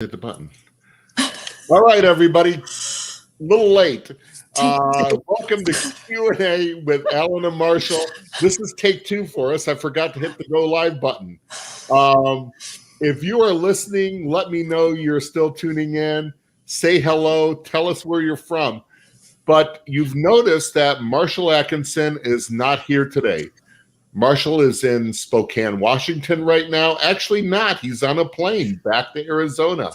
Hit the button. All right, everybody. A little late. Welcome to Q&A with Alan and Marshall. This is take two for us. I forgot to hit the go live button. If you are listening, let me know you're still tuning in. Say hello. Tell us where you're from. But you've noticed that Marshall Atkinson is not here today. Marshall is in Spokane, Washington right now. Actually not. He's on a plane back to Arizona.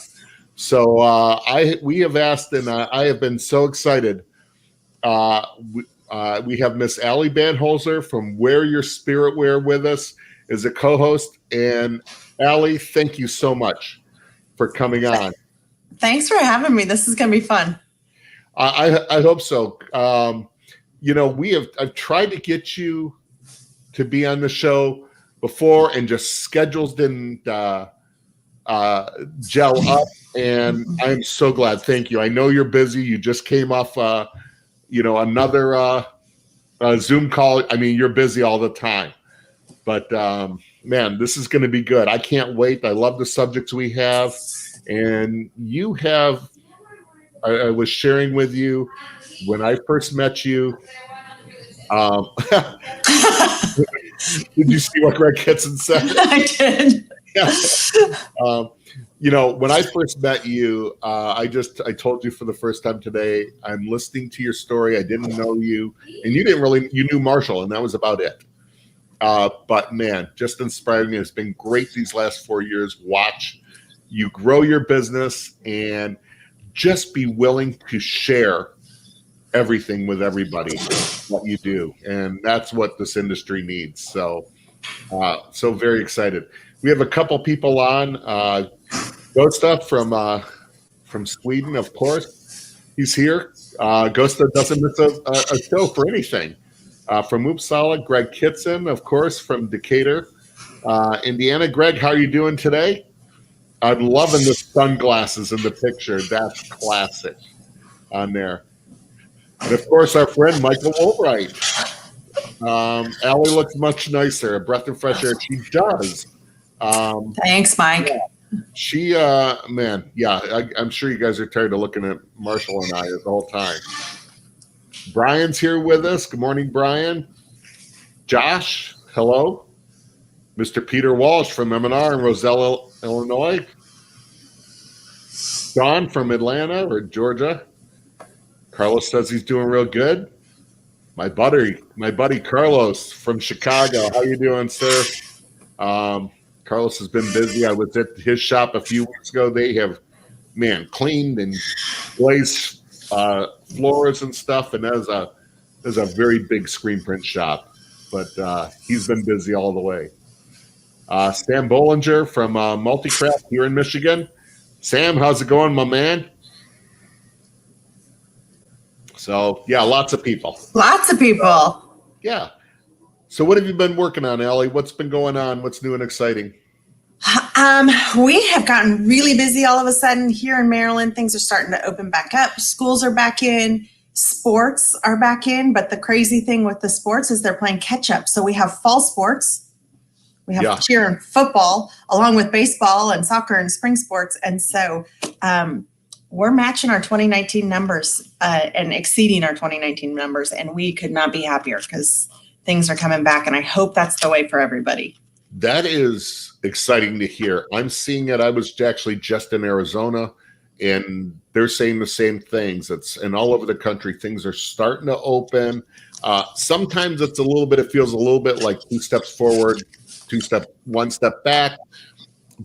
So we have asked, and I have been so excited. We have Miss Ali Banholzer from Wear Your Spirit Wear with us as a co-host. And Ali, thank you so much for coming on. Thanks for having me. This is going to be fun. I hope so. I've tried to get you to be on the show before, and just schedules didn't gel up. And I'm so glad. Thank you. I know you're busy. You just came off, another Zoom call. I mean, you're busy all the time. But man, this is going to be good. I can't wait. I love the subjects we have, and you have. I was sharing with you when I first met you. Did you see what Greg Kitson said? I did. Yeah. When I first met you, I told you for the first time today, I'm listening to your story. I didn't know you, and you knew Marshall, and that was about it. But man, just inspired me. It's been great these last 4 years. Watch you grow your business and just be willing to share everything with everybody, what you do. And that's what this industry needs. So very excited. We have a couple people on. Gosta from Sweden, of course. He's here. Gosta doesn't miss a show for anything. From Uppsala, Greg Kitson, of course, from Decatur, Indiana. Greg, how are you doing today? I'm loving the sunglasses in the picture. That's classic on there. And of course, our friend Michael Albright. Allie looks much nicer. A breath of fresh air. She does. Thanks, Mike. Yeah. I'm sure you guys are tired of looking at Marshall and I the whole time. Brian's here with us. Good morning, Brian. Josh, hello. Mr. Peter Walsh from M&R in Roselle, Illinois. Don from Atlanta or Georgia. Carlos says he's doing real good. My buddy Carlos from Chicago. How you doing, sir? Carlos has been busy. I was at his shop a few weeks ago. They have, cleaned and glazed floors and stuff, and there's a very big screen print shop. But he's been busy all the way. Sam Bollinger from Multicraft here in Michigan. Sam, how's it going, my man? So, yeah, lots of people. Yeah. So what have you been working on, Allie? What's been going on? What's new and exciting? We have gotten really busy all of a sudden here in Maryland. Things are starting to open back up. Schools are back in. Sports are back in. But the crazy thing with the sports is they're playing catch up. So we have fall sports. We have cheer and football along with baseball and soccer and spring sports. And so we're matching our 2019 numbers and exceeding our 2019 numbers. And we could not be happier because things are coming back. And I hope that's the way for everybody. That is exciting to hear. I'm seeing it. I was actually just in Arizona, and they're saying the same things. And all over the country, things are starting to open. Sometimes it feels a little bit like 2 steps forward, 1 step back.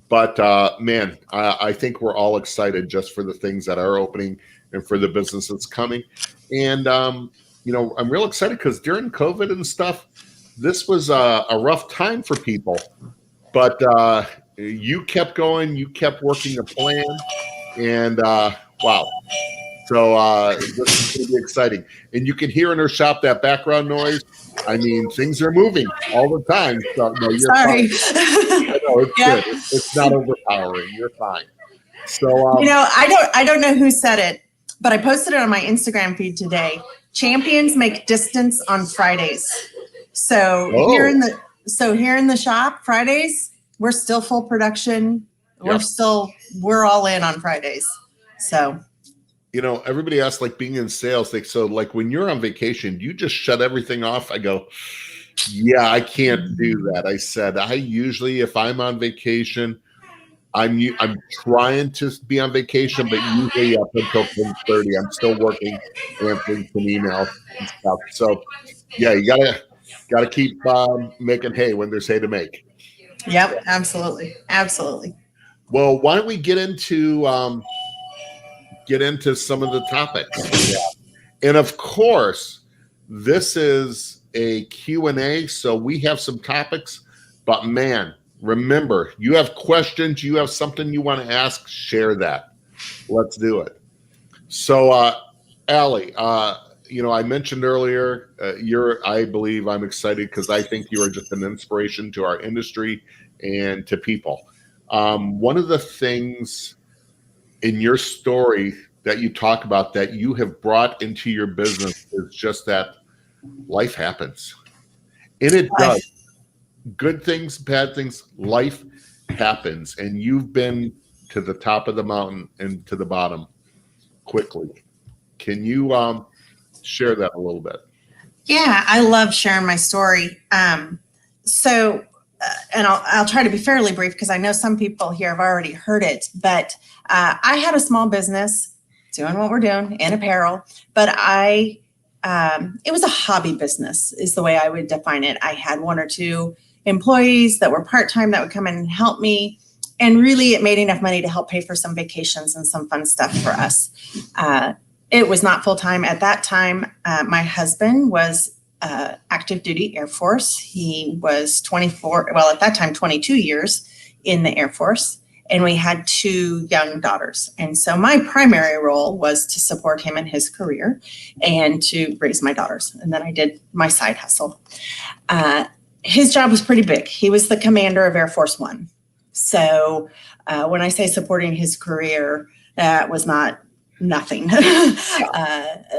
But I think we're all excited just for the things that are opening and for the business that's coming. And, I'm real excited because during COVID and stuff, this was a rough time for people. But you kept going. You kept working a plan. And, wow. So this is going to be exciting. And you can hear in her shop that background noise. I mean, things are moving all the time. So, no, you're Sorry. fine. I know, it's good. It's not overpowering. You're fine. So, I don't know who said it, but I posted it on my Instagram feed today. Champions make distance on Fridays. So here in the shop, Fridays, we're still full production. we're all in on Fridays. So, you know, everybody asks, like, being in sales, so like when you're on vacation, you just shut everything off. I go, yeah, I can't do that. I said, I usually, if I'm on vacation, I'm trying to be on vacation, but usually up until 10:30, I'm still working, answering some emails and stuff. So yeah, you gotta keep making hay when there's hay to make. Yep, absolutely. Absolutely. Well, why don't we get into some of the topics? Yeah. And of course, this is a Q&A, so we have some topics, but man, remember, you have questions, you have something you want to ask, share that. Let's do it. So, Ali, you know, I mentioned earlier, I believe I'm excited because I think you are just an inspiration to our industry and to people. One of the things in your story that you talk about that you have brought into your business is just that life happens. And it does. Good things, bad things, life happens. And you've been to the top of the mountain and to the bottom quickly. Can you share that a little bit? Yeah, I love sharing my story. So, and I'll try to be fairly brief because I know some people here have already heard it, but I had a small business doing what we're doing in apparel, but it was a hobby business is the way I would define it. I had 1 or 2 employees that were part-time that would come in and help me. And really it made enough money to help pay for some vacations and some fun stuff for us. It was not full-time at that time. My husband was active duty Air Force. He was 24, well, at that time, 22 years in the Air Force. And we had 2 young daughters. And so my primary role was to support him in his career and to raise my daughters. And then I did my side hustle. His job was pretty big. He was the commander of Air Force One. So when I say supporting his career, that was not nothing.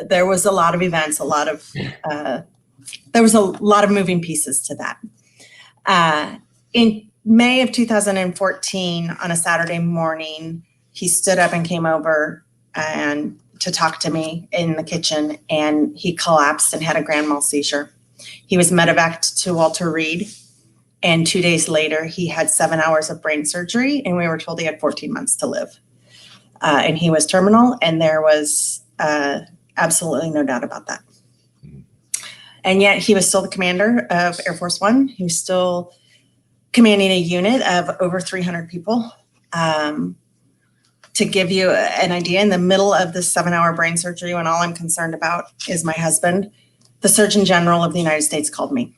There was a lot of events, there was a lot of moving pieces to that. In May of 2014, on a Saturday morning, he stood up and came over and to talk to me in the kitchen, and he collapsed and had a grand mal seizure. He was medevaced to Walter Reed, and 2 days later, he had 7 hours of brain surgery, and we were told he had 14 months to live. And he was terminal, and there was absolutely no doubt about that. And yet he was still the commander of Air Force One. He was still commanding a unit of over 300 people. To give you an idea, in the middle of this 7-hour brain surgery, when all I'm concerned about is my husband, the Surgeon General of the United States called me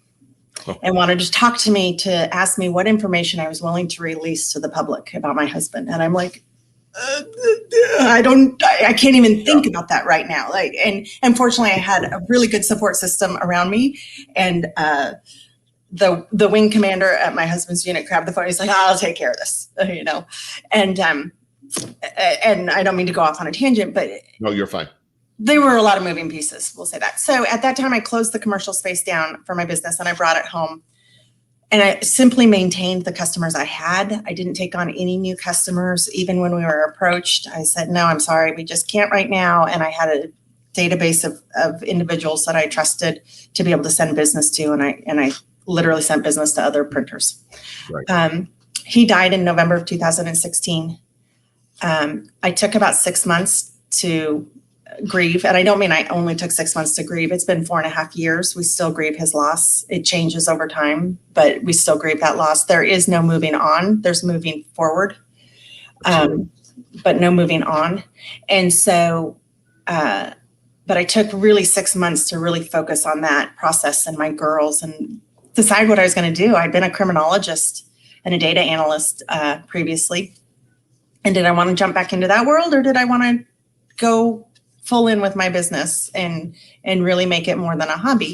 and wanted to talk to me to ask me what information I was willing to release to the public about my husband. And I'm like, I can't even think about that right now. And unfortunately I had a really good support system around me, and the wing commander at my husband's unit grabbed the phone. He's like, I'll take care of this, you know? And I don't mean to go off on a tangent, but no, you're fine. There were a lot of moving pieces. We'll say that. So at that time I closed the commercial space down for my business, and I brought it home. And I simply maintained the customers I had. I didn't take on any new customers. Even when we were approached, I said, no, I'm sorry, we just can't right now. And I had a database of individuals that I trusted to be able to send business to. And I literally sent business to other printers. Right. He died in November of 2016. I took about 6 months to grieve. And I don't mean I only took 6 months to grieve. It's been 4.5 years. We still grieve his loss. It changes over time, but we still grieve that loss. There is no moving on. There's moving forward, but no moving on. And so, but I took really 6 months to really focus on that process and my girls and decide what I was going to do. I'd been a criminologist and a data analyst previously. And did I want to jump back into that world, or did I want to go full in with my business and really make it more than a hobby?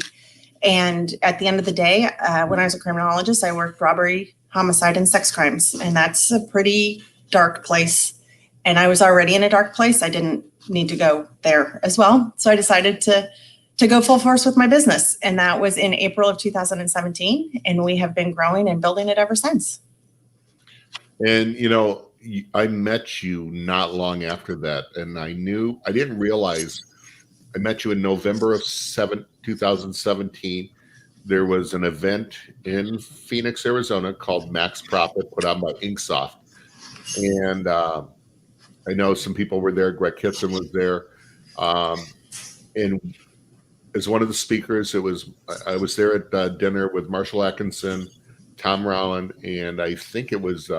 And at the end of the day, when I was a criminologist, I worked robbery, homicide, and sex crimes. And that's a pretty dark place. And I was already in a dark place. I didn't need to go there as well. So I decided to go full force with my business. And that was in April of 2017. And we have been growing and building it ever since. And, you know, I met you not long after that, and I didn't realize I met you in November of 2017. There was an event in Phoenix, Arizona called Max Profit, put on by Inksoft. And I know some people were there. Greg Kitson was there. And as one of the speakers, I was there at dinner with Marshall Atkinson, Tom Rowland, and I think it was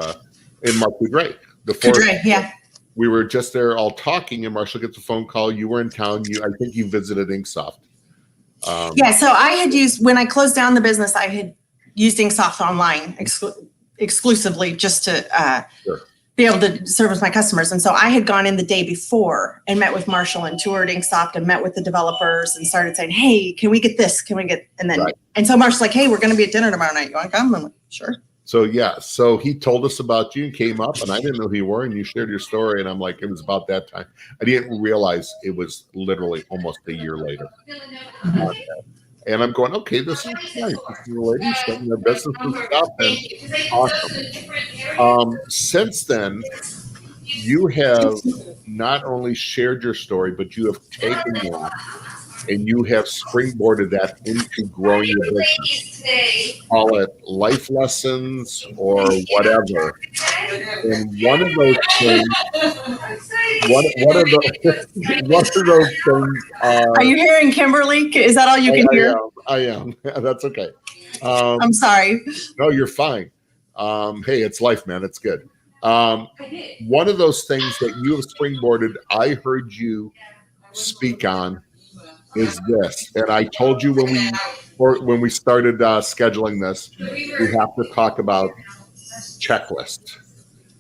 and Mark Boudreau. Yeah. We were just there all talking, and Marshall gets a phone call. You were in town. I think you visited Inksoft. Yeah, so I had used, when I closed down the business, I had used Inksoft online exclusively just to Sure. be able to service my customers. And so I had gone in the day before and met with Marshall and toured Inksoft and met with the developers and started saying, hey, can we get this? Can we get, and then, Right. And so Marshall's like, hey, we're going to be at dinner tomorrow night. You want to come? I'm like, sure. So so he told us about you and came up, and I didn't know who you were, and you shared your story, and I'm like, it was about that time. I didn't realize it was literally almost a year later. And I'm going, okay, this is nice. This is a lady starting their business and stuff, and awesome. Since then, you have not only shared your story, but you have taken it and you have springboarded that into growing your business. Call it life lessons or whatever. And one of those things, Are you hearing Kimberly? Is that all you can hear? I am. That's okay. I'm sorry. No, you're fine. Hey, it's life, man. It's good. One of those things that you have springboarded, I heard you speak on, is this. And I told you when we started scheduling this, we have to talk about checklist.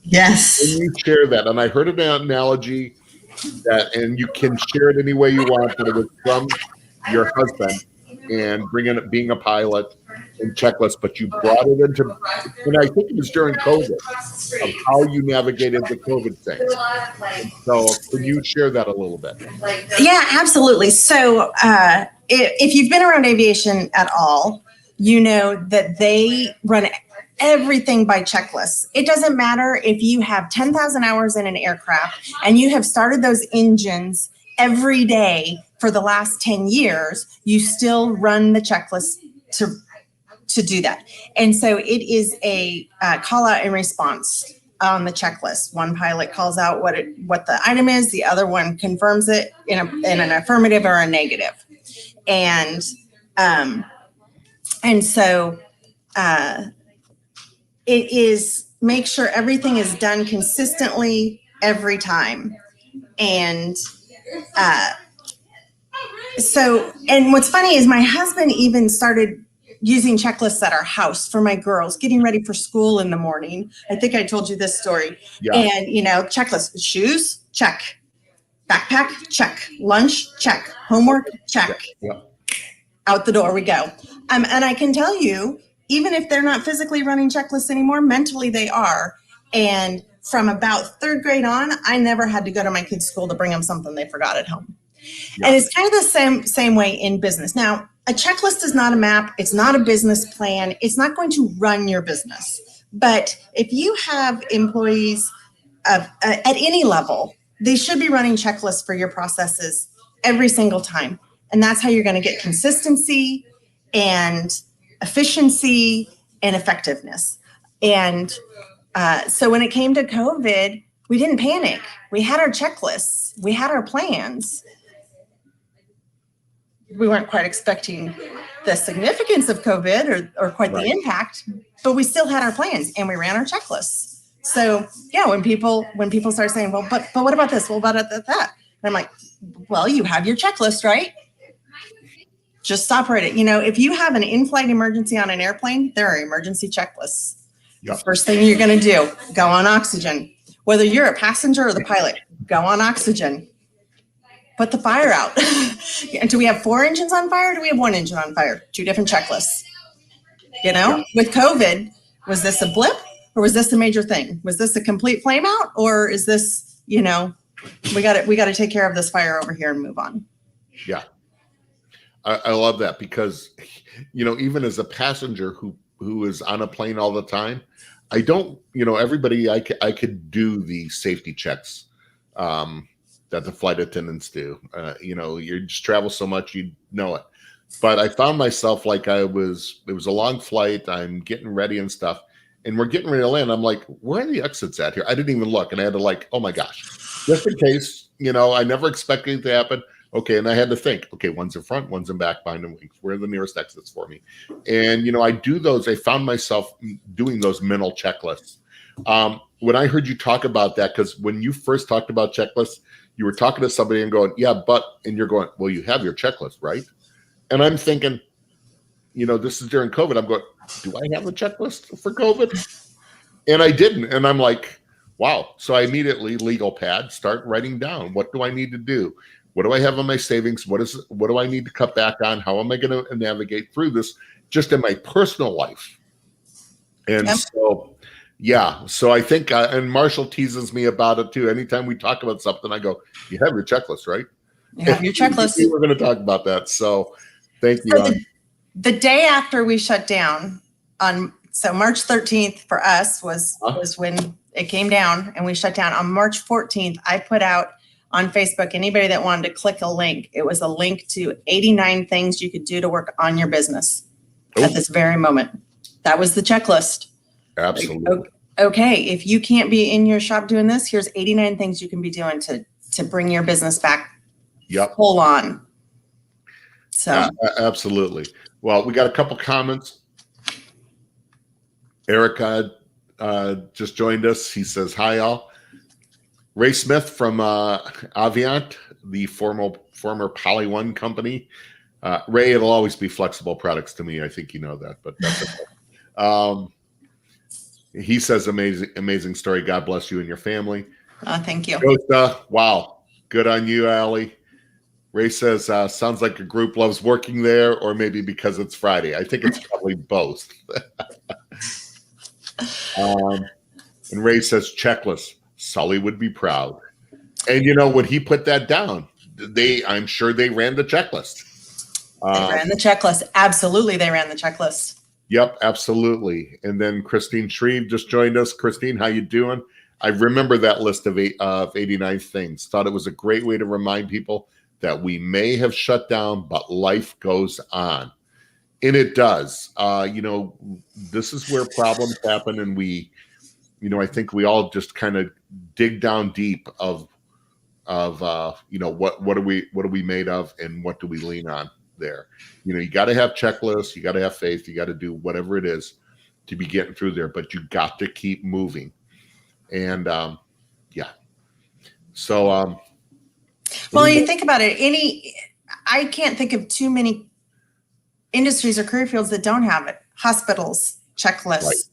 Yes. Can you share that? And I heard an analogy that, and you can share it any way you want, but it was from your husband and being a pilot and checklist, but you brought it into, and I think it was during COVID, of how you navigated the COVID thing. And so can you share that a little bit? Yeah, absolutely. So if you've been around aviation at all, you know that they run everything by checklists. It doesn't matter if you have 10,000 hours in an aircraft and you have started those engines every day for the last 10 years, you still run the checklist to do that. And so it is a call out and response on the checklist. One pilot calls out what the item is, the other one confirms it in an affirmative or a negative. And so it is make sure everything is done consistently every time. And and what's funny is my husband even started using checklists at our house for my girls getting ready for school in the morning. I think I told you this story. Yeah. And, checklist: shoes, check; backpack, check; lunch, check; homework, check. Yeah. Out the door we go. And I can tell you, even if they're not physically running checklists anymore, mentally they are. And from about third grade on, I never had to go to my kids' school to bring them something they forgot at home. Yeah. And it's kind of the same way in business. Now, a checklist is not a map. It's not a business plan. It's not going to run your business. But if you have employees at any level, they should be running checklists for your processes every single time. And that's how you're going to get consistency and efficiency and effectiveness. And so when it came to COVID, we didn't panic. We had our checklists. We had our plans. We weren't quite expecting the significance of COVID or quite the impact, but we still had our plans and we ran our checklists. So yeah, when people start saying, well, but what about this? Well, what about that? And I'm like, well, you have your checklist, right? Just operate it. If you have an in-flight emergency on an airplane, there are emergency checklists. Yep. First thing you're going to do, go on oxygen. Whether you're a passenger or the pilot, go on oxygen. Put the fire out. And do we have 4 engines on fire? Or do we have 1 engine on fire? 2 different checklists. With COVID, was this a blip or was this a major thing? Was this a complete flame out, or is this, we got to take care of this fire over here and move on? Yeah. I love that because, even as a passenger who is on a plane all the time, I don't, everybody, I could do the safety checks that the flight attendants do. You just travel so much, you know it. But I found myself like it was a long flight. I'm getting ready and stuff. And we're getting ready to land. I'm like, where are the exits at here? I didn't even look. And I had to oh my gosh, just in case, I never expected it to happen. Okay. And I had to think, okay, one's in front, one's in back, behind the wings. Where are the nearest exits for me? And, I do those. I found myself doing those mental checklists. When I heard you talk about that, because when you first talked about checklists, you were talking to somebody and going, yeah, and you're going, well, you have your checklist, right? And I'm thinking, this is during COVID. I'm going, do I have a checklist for COVID? And I didn't. And I'm like, wow. So I immediately, legal pad, start writing down, what do I need to do? What do I have on my savings? What do I need to cut back on? How am I going to navigate through this just in my personal life? And so, yeah. So I think, and Marshall teases me about it too. Anytime we talk about something, I go, you have your checklist, right? You have your checklist. We're going to talk about that. So thank you. So the day after we shut down so March 13th for us was when it came down and we shut down. On March 14th, I put out on Facebook, anybody that wanted to click a link, it was a link to 89 things you could do to work on your business at this very moment. That was the checklist. Absolutely. Okay, if you can't be in your shop doing this, here's 89 things you can be doing to bring your business back full on. So absolutely. Well, we got a couple comments. Erica just joined us. He says, hi, all. Ray Smith from Aviant, the former Poly One company. Ray, it'll always be Flexible Products to me. I think you know that, but that's okay. He says, amazing story. God bless you and your family. Thank you. Wow. Good on you, Ali. Ray says, sounds like a group loves working there, or maybe because it's Friday. I think it's probably both. And Ray says, checklist. Sully would be proud. And when he put that down, I'm sure they ran the checklist. They ran the checklist. Absolutely, they ran the checklist. Yep, absolutely. And then Christine Shreve just joined us. Christine, how you doing? I remember that list of 89 things. Thought it was a great way to remind people that we may have shut down, but life goes on. And it does. This is where problems happen, and I think we all just kind of dig down deep of what are we made of, and what do we lean on there. You got to have checklists, you got to have faith, you got to do whatever it is to be getting through there, but you got to keep moving. And so well, you think about it, I can't think of too many industries or career fields that don't have it. Hospitals, checklists,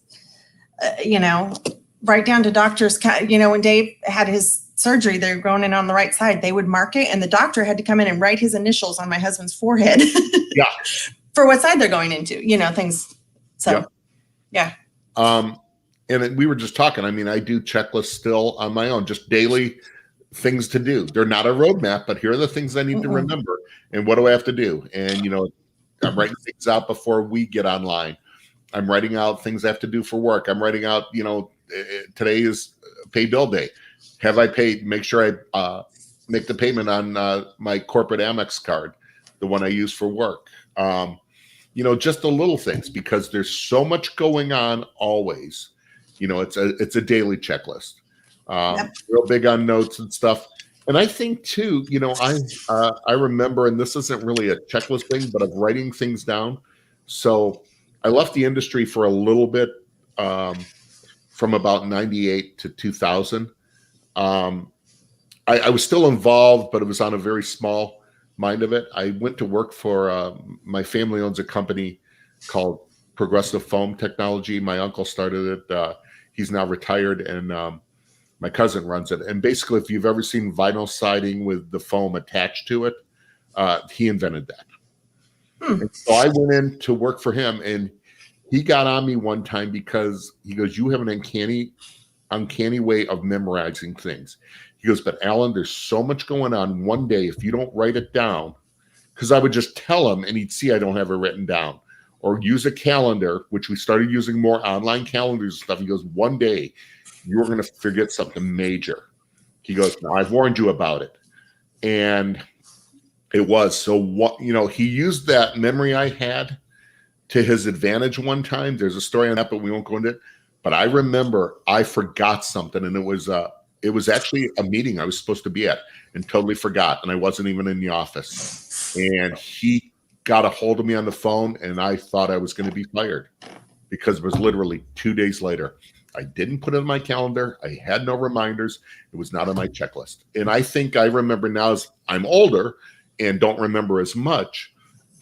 right. Right down to doctors. When Dave had his surgery, they were going in on the right side. They would mark it, and the doctor had to come in and write his initials on my husband's forehead. Yeah. For what side they're going into, things. So, yeah. And we were just talking. I mean, I do checklists still on my own, just daily things to do. They're not a roadmap, but here are the things I need to remember. And what do I have to do? And, I'm writing things out before we get online. I'm writing out things I have to do for work. I'm writing out, today is pay bill day. Have I paid? Make sure I make the payment on my corporate Amex card, the one I use for work. Just the little things, because there's so much going on always. It's a daily checklist. Real big on notes and stuff. And I think too, I remember, and this isn't really a checklist thing, but of writing things down. So I left the industry for a little bit, from about 98 to 2000. I was still involved, but it was on a very small mind of it. I went to work for, my family owns a company called Progressive Foam Technology. My uncle started it. He's now retired, and my cousin runs it. And basically, if you've ever seen vinyl siding with the foam attached to it, he invented that. And so I went in to work for him, and he got on me one time because he goes, you have an uncanny way of memorizing things. He goes, but Alan, there's so much going on. One day, if you don't write it down, because I would just tell him and he'd see I don't have it written down. or use a calendar, which we started using more online calendars and stuff. He goes, one day you're going to forget something major. He goes, no, I've warned you about it. And it was. So what, he used that memory I had to his advantage one time. There's a story on that, but we won't go into it. But I remember I forgot something, and it was actually a meeting I was supposed to be at and totally forgot. And I wasn't even in the office. And he got a hold of me on the phone, and I thought I was going to be fired because it was literally 2 days later. I didn't put it on my calendar. I had no reminders. It was not on my checklist. And I think I remember now as I'm older and don't remember as much,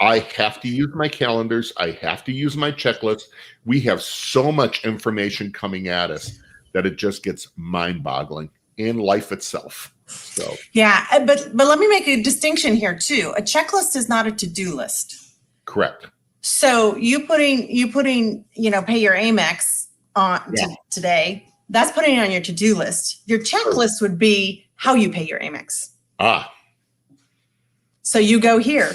I have to use my calendars. I have to use my checklist. We have so much information coming at us that it just gets mind-boggling in life itself. So yeah, but let me make a distinction here too. A checklist is not a to-do list. Correct. So you putting pay your Amex on today. That's putting it on your to-do list. Your checklist would be how you pay your Amex. So you go here.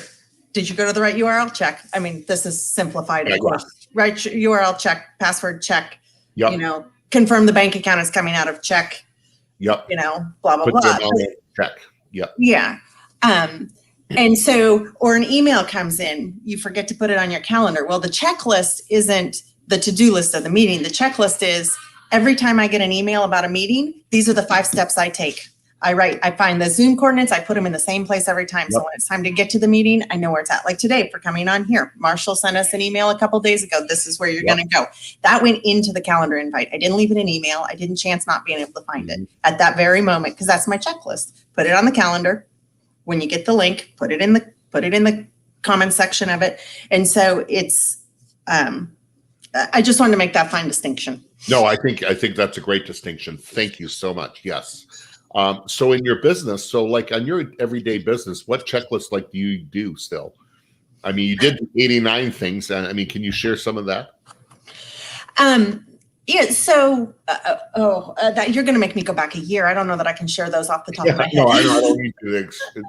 Did you go to the right URL? Check. I mean, this is simplified, of course. Right URL check, password check. Yep. Confirm the bank account is coming out of check. Yep. Blah, blah, blah. Check. Yep. Yeah. And so, or an email comes in, you forget to put it on your calendar. Well, the checklist isn't the to-do list of the meeting. The checklist is every time I get an email about a meeting, these are the 5 steps I take. I find the Zoom coordinates, I put them in the same place every time. Yep. So when it's time to get to the meeting, I know where it's at. Like today for coming on here, Marshall sent us an email a couple days ago. This is where you're going to go. That went into the calendar invite. I didn't leave it in email. I didn't chance not being able to find it at that very moment because that's my checklist. Put it on the calendar. When you get the link, put it in the comment section of it. And so it's, I just wanted to make that fine distinction. No, I think that's a great distinction. Thank you so much. Yes. So in your business, so like on your everyday business, what checklist do you do still? I mean, you did 89 things, and I mean, can you share some of that? Yeah. So, that you're going to make me go back a year. I don't know that I can share those off the top of my head. No, I don't need to share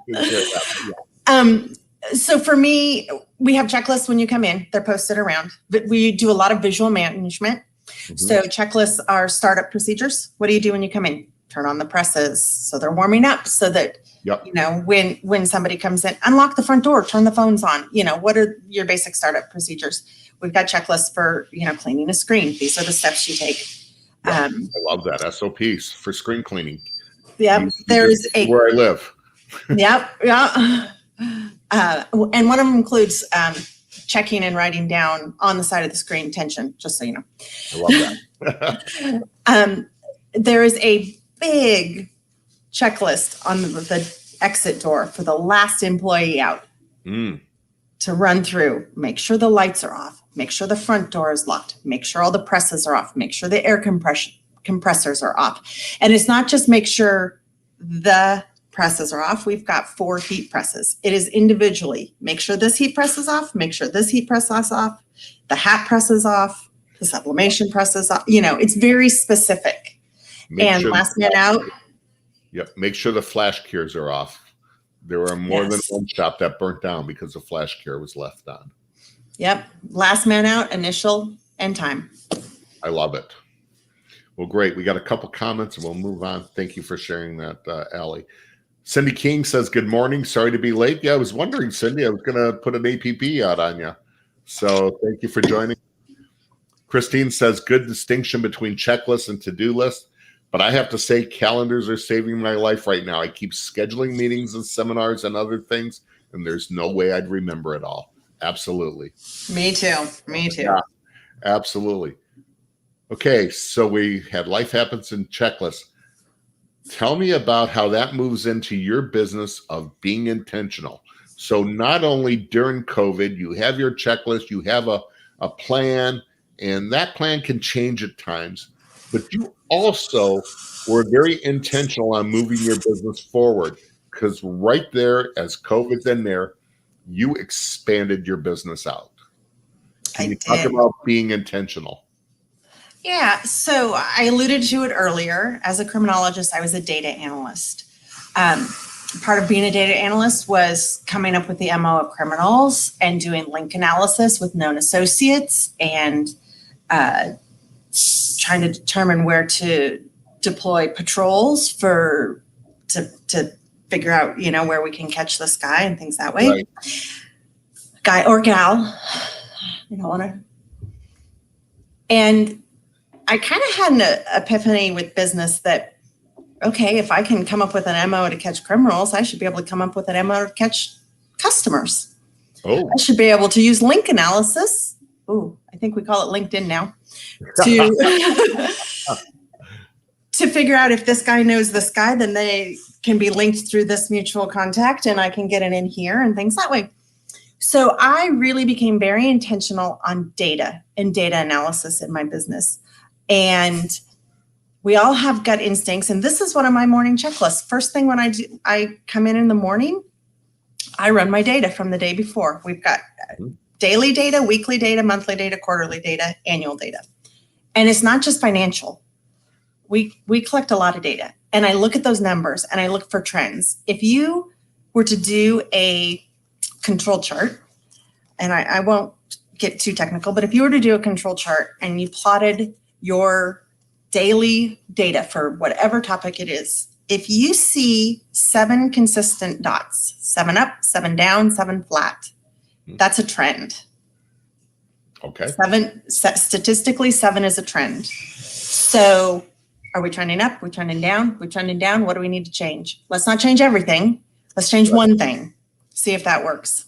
that. So for me, we have checklists when you come in. They're posted around, but we do a lot of visual management. Mm-hmm. So checklists are startup procedures. What do you do when you come in? Turn on the presses so they're warming up so that, when somebody comes in, unlock the front door, turn the phones on. What are your basic startup procedures? We've got checklists for, cleaning a screen. These are the steps you take. I love that. SOPs for screen cleaning. Yep. There's where I live. Yep. Yeah. And one of them includes checking and writing down on the side of the screen tension, just so you know. I love that. There is a big checklist on the exit door for the last employee out to run through. Make sure the lights are off. Make sure the front door is locked. Make sure all the presses are off. Make sure the air compressors are off. And it's not just make sure the presses are off. We've got 4 heat presses. It is individually. Make sure this heat press is off. Make sure this heat press is off. The hat press is off. The sublimation press is off. It's very specific. Last man out. Yep. Make sure the flash cures are off. There were more than one shop that burnt down because the flash cure was left on. Yep. Last man out, initial, and time. I love it. Well, great. We got a couple comments and we'll move on. Thank you for sharing that, Ali. Cindy King says, good morning. Sorry to be late. Yeah, I was wondering, Cindy, I was going to put an APP out on you. So thank you for joining. Christine says, good distinction between checklists and to-do lists. But I have to say, calendars are saving my life right now. I keep scheduling meetings and seminars and other things, and there's no way I'd remember it all. Absolutely. Me too. Yeah, absolutely. Okay, so we had life happens in checklists. Tell me about how that moves into your business of being intentional. So not only during COVID, you have your checklist, you have a plan, and that plan can change at times, but you also were very intentional on moving your business forward because right there, as COVID's in there, you expanded your business out. Can you talk about being intentional? Yeah, so I alluded to it earlier. As a criminologist, I was a data analyst. part of being a data analyst was coming up with the MO of criminals and doing link analysis with known associates and trying to determine where to deploy patrols to figure out, where we can catch this guy and things that way. Right. Guy or gal, you don't want to. And I kind of had an epiphany with business that, okay, if I can come up with an MO to catch criminals, I should be able to come up with an MO to catch customers. Oh. I should be able to use link analysis. Ooh, I think we call it LinkedIn now. To figure out if this guy knows this guy, then they can be linked through this mutual contact and I can get it in here and things that way. So I really became very intentional on data and data analysis in my business. And we all have gut instincts. And this is one of my morning checklists. First thing when I come in the morning, I run my data from the day before. We've got daily data, weekly data, monthly data, quarterly data, annual data. And it's not just financial. We collect a lot of data. And I look at those numbers and I look for trends. If you were to do a control chart, and I won't get too technical, but if you were to do a control chart and you plotted your daily data for whatever topic it is, if you see 7 consistent dots, 7 up, 7 down, 7 flat, that's a trend. Okay. Statistically, 7 is a trend. So are we trending up? We're trending down? We're trending down? What do we need to change? Let's not change everything. Let's change one thing. See if that works.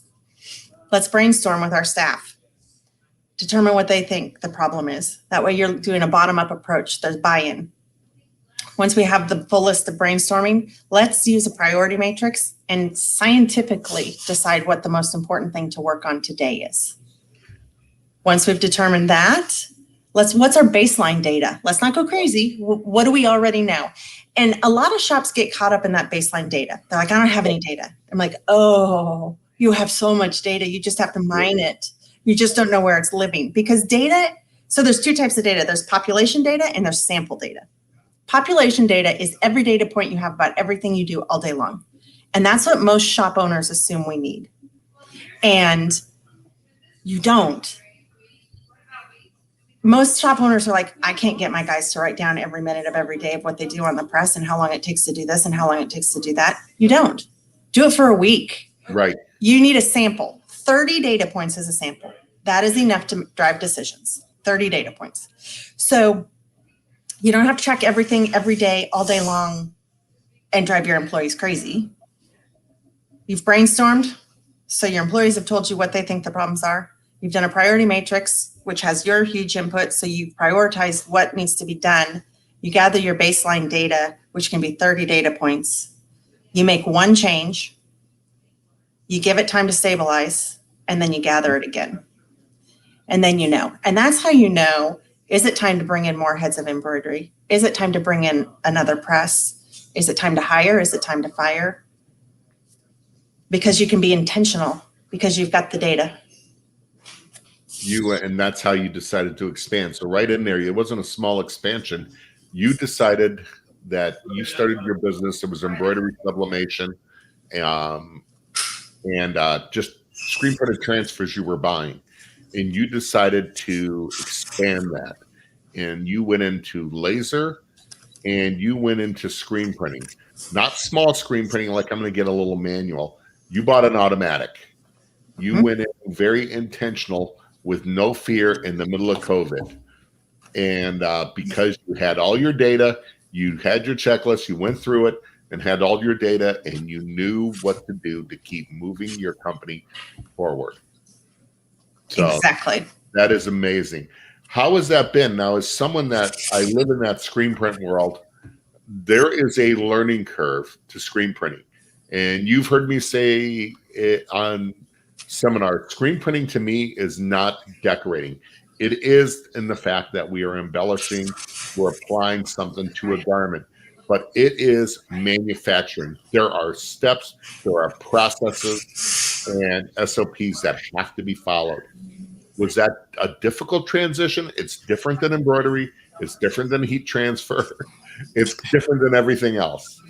Let's brainstorm with our staff. Determine what they think the problem is. That way you're doing a bottom-up approach. There's buy-in. Once we have the full list of brainstorming, let's use a priority matrix and scientifically decide what the most important thing to work on today is. Once we've determined that, what's our baseline data? Let's not go crazy. What do we already know? And a lot of shops get caught up in that baseline data. They're like, I don't have any data. I'm like, oh, you have so much data. You just have to mine it. You just don't know where it's living. Because data, so there's 2 types of data. There's population data and there's sample data. Population data is every data point you have about everything you do all day long. And that's what most shop owners assume we need. And you don't. Most shop owners are like, I can't get my guys to write down every minute of every day of what they do on the press and how long it takes to do this and how long it takes to do that. You don't. Do it for a week. Right. You need a sample. 30 data points is a sample. That is enough to drive decisions. 30 data points. So you don't have to track everything every day, all day long, and drive your employees crazy. You've brainstormed, so your employees have told you what they think the problems are. You've done a priority matrix, which has your huge input, so you prioritize what needs to be done. You gather your baseline data, which can be 30 data points. You make one change. You give it time to stabilize, and then you gather it again. And then you know. And that's how you know, is it time to bring in more heads of embroidery? Is it time to bring in another press? Is it time to hire? Is it time to fire? Because you can be intentional because you've got the data. And that's how you decided to expand. So right in there, it wasn't a small expansion. You decided that you started your business. It was embroidery sublimation, and just screen printed transfers you were buying. And you decided to expand that. And you went into laser and you went into screen printing. Not small screen printing like I'm going to get a little manual. You bought an automatic. You went in very intentional with no fear in the middle of COVID. And because you had all your data, you had your checklist, you went through it and had all your data, and you knew what to do to keep moving your company forward. So exactly. That is amazing. How has that been? Now, as someone that I live in that screen print world, there is a learning curve to screen printing. And you've heard me say it on seminar, screen printing to me is not decorating. It is in the fact that we are embellishing, we're applying something to a garment, but it is manufacturing. There are steps, there are processes and SOPs that have to be followed. Was that a difficult transition? It's different than embroidery. It's different than heat transfer. It's different than everything else.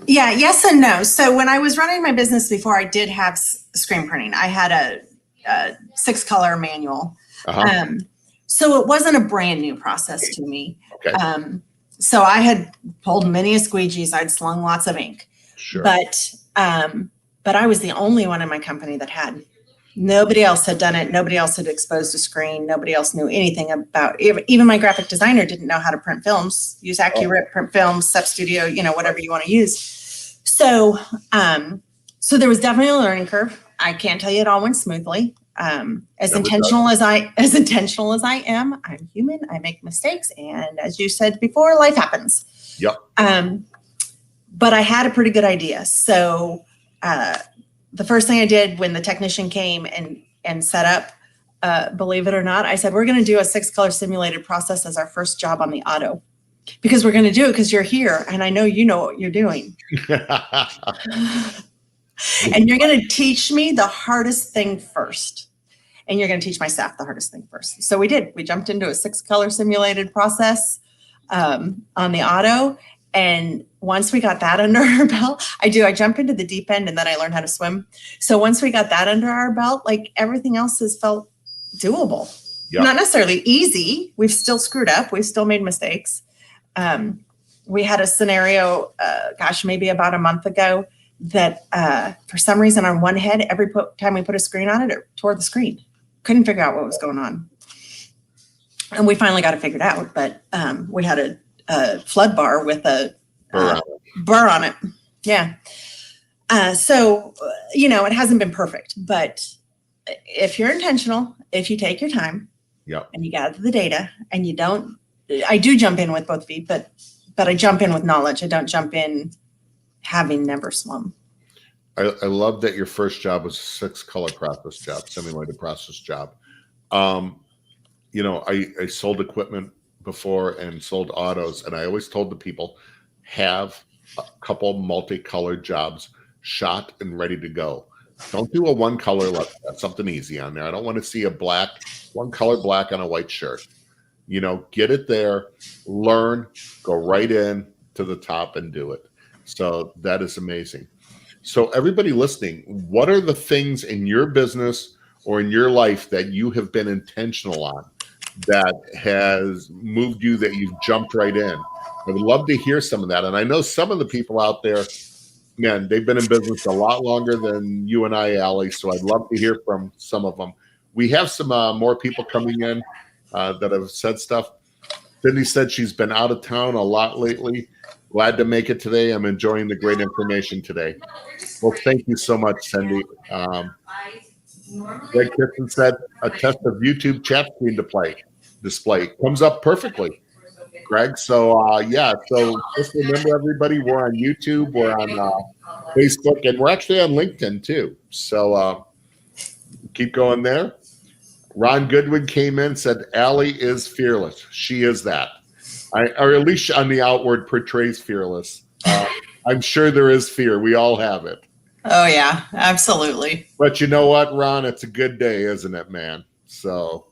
Yeah, yes and no. So when I was running my business before, I did have screen printing. I had a 6-color manual. So it wasn't a brand new process to me. Okay. So I had pulled many a squeegees. I'd slung lots of ink. Sure. But I was the only one in my company that had. Nobody else had done it. Nobody else had exposed a screen. Nobody else knew anything about it. Even my graphic designer didn't know how to print films, use AccuRip, print films, Step Studio, whatever you want to use. So there was definitely a learning curve. I can't tell you it all went smoothly. As intentional as I am, I'm human. I make mistakes. And as you said before, life happens. Yep. But I had a pretty good idea. So the first thing I did when the technician came and set up, believe it or not, I said, we're going to do a 6-color simulated process as our first job on the auto, because we're going to do it because you're here and I know you know what you're doing. And you're going to teach me the hardest thing first. And you're going to teach my staff the hardest thing first. So we did. We jumped into a 6-color simulated process on the auto. And once we got that under our belt, I jump into the deep end and then I learned how to swim. So once we got that under our belt, like everything else has felt doable. Yep. Not necessarily easy. We've still screwed up. We've still made mistakes. We had a scenario, maybe about a month ago that for some reason on one head, every time we put a screen on it, it tore the screen. Couldn't figure out what was going on. And we finally got it figured out, but we had a flood bar with a burr on it. Yeah. So it hasn't been perfect, but if you're intentional, if you take your time and you gather the data and you don't, I do jump in with both feet, but I jump in with knowledge. I don't jump in having never swum. I love that your first job was a 6-color process job, simulated process job. I sold equipment before and sold autos, and I always told the people, have a couple multicolored jobs shot and ready to go. Don't do a 1-color. Let's have something easy on there. I don't want to see a 1-color black on a white shirt. Get it there, learn, go right in to the top and do it. So that is amazing. So everybody listening, what are the things in your business or in your life that you have been intentional on that has moved you, that you've jumped right in? I would love to hear some of that. And I know some of the people out there, man, they've been in business a lot longer than you and I, Ali. So I'd love to hear from some of them. We have some more people coming in that have said stuff. Cindy said she's been out of town a lot lately. Glad to make it today. I'm enjoying the great information today. Well, thank you so much, Cindy. Greg Kitson said a test of YouTube chat screen display comes up perfectly, Greg. So so just remember, everybody, we're on YouTube, we're on Facebook, and we're actually on LinkedIn too. So keep going there. Ron Goodwin came in and said, Ali is fearless. She is that. Or at least on the outward portrays fearless. I'm sure there is fear. We all have it. Oh, yeah, absolutely. But you know what, Ron? It's a good day, isn't it, man? So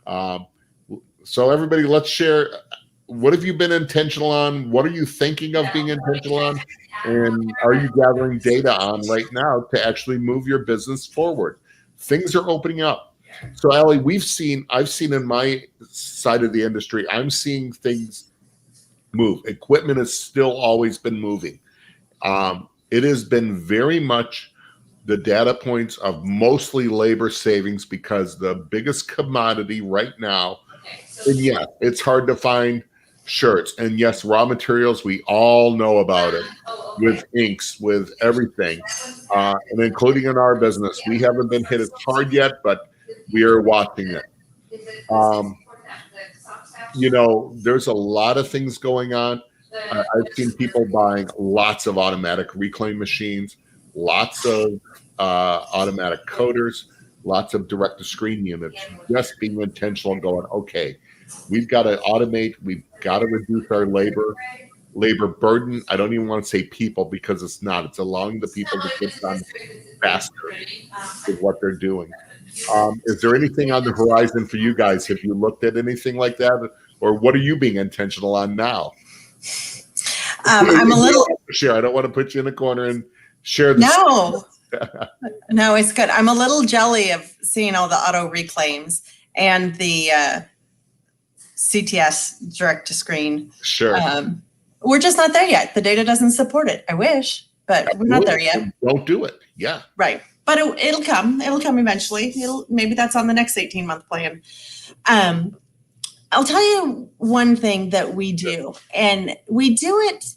everybody, let's share. What have you been intentional on? What are you thinking of being intentional on? And are you gathering data on right now to actually move your business forward? Things are opening up. So, Ali, I've seen in my side of the industry, I'm seeing things move. Equipment has still always been moving. It has been very much the data points of mostly labor savings, because the biggest commodity right now, and yeah, it's hard to find shirts. And yes, raw materials, we all know about it, with inks, with everything, and including in our business. We haven't been hit as hard yet, but we are watching it. There's a lot of things going on. I've seen people buying lots of automatic reclaim machines, lots of automatic coders, lots of direct-to-screen units, just being intentional and going, okay, we've got to automate, we've got to reduce our labor burden. I don't even want to say people, because it's not. It's allowing the people to get done faster with what they're doing. Is there anything on the horizon for you guys? Have you looked at anything like that? Or what are you being intentional on now? I'm a little share. I don't want to put you in a corner and share the No, no, it's good. I'm a little jelly of seeing all the auto reclaims and the CTS direct to screen. Sure. We're just not there yet. The data doesn't support it. I wish, but we're not there yet. Don't do it. Yeah. Right. But it'll come. It'll come eventually. Maybe that's on the next 18-month plan. I'll tell you one thing that we do, and we do it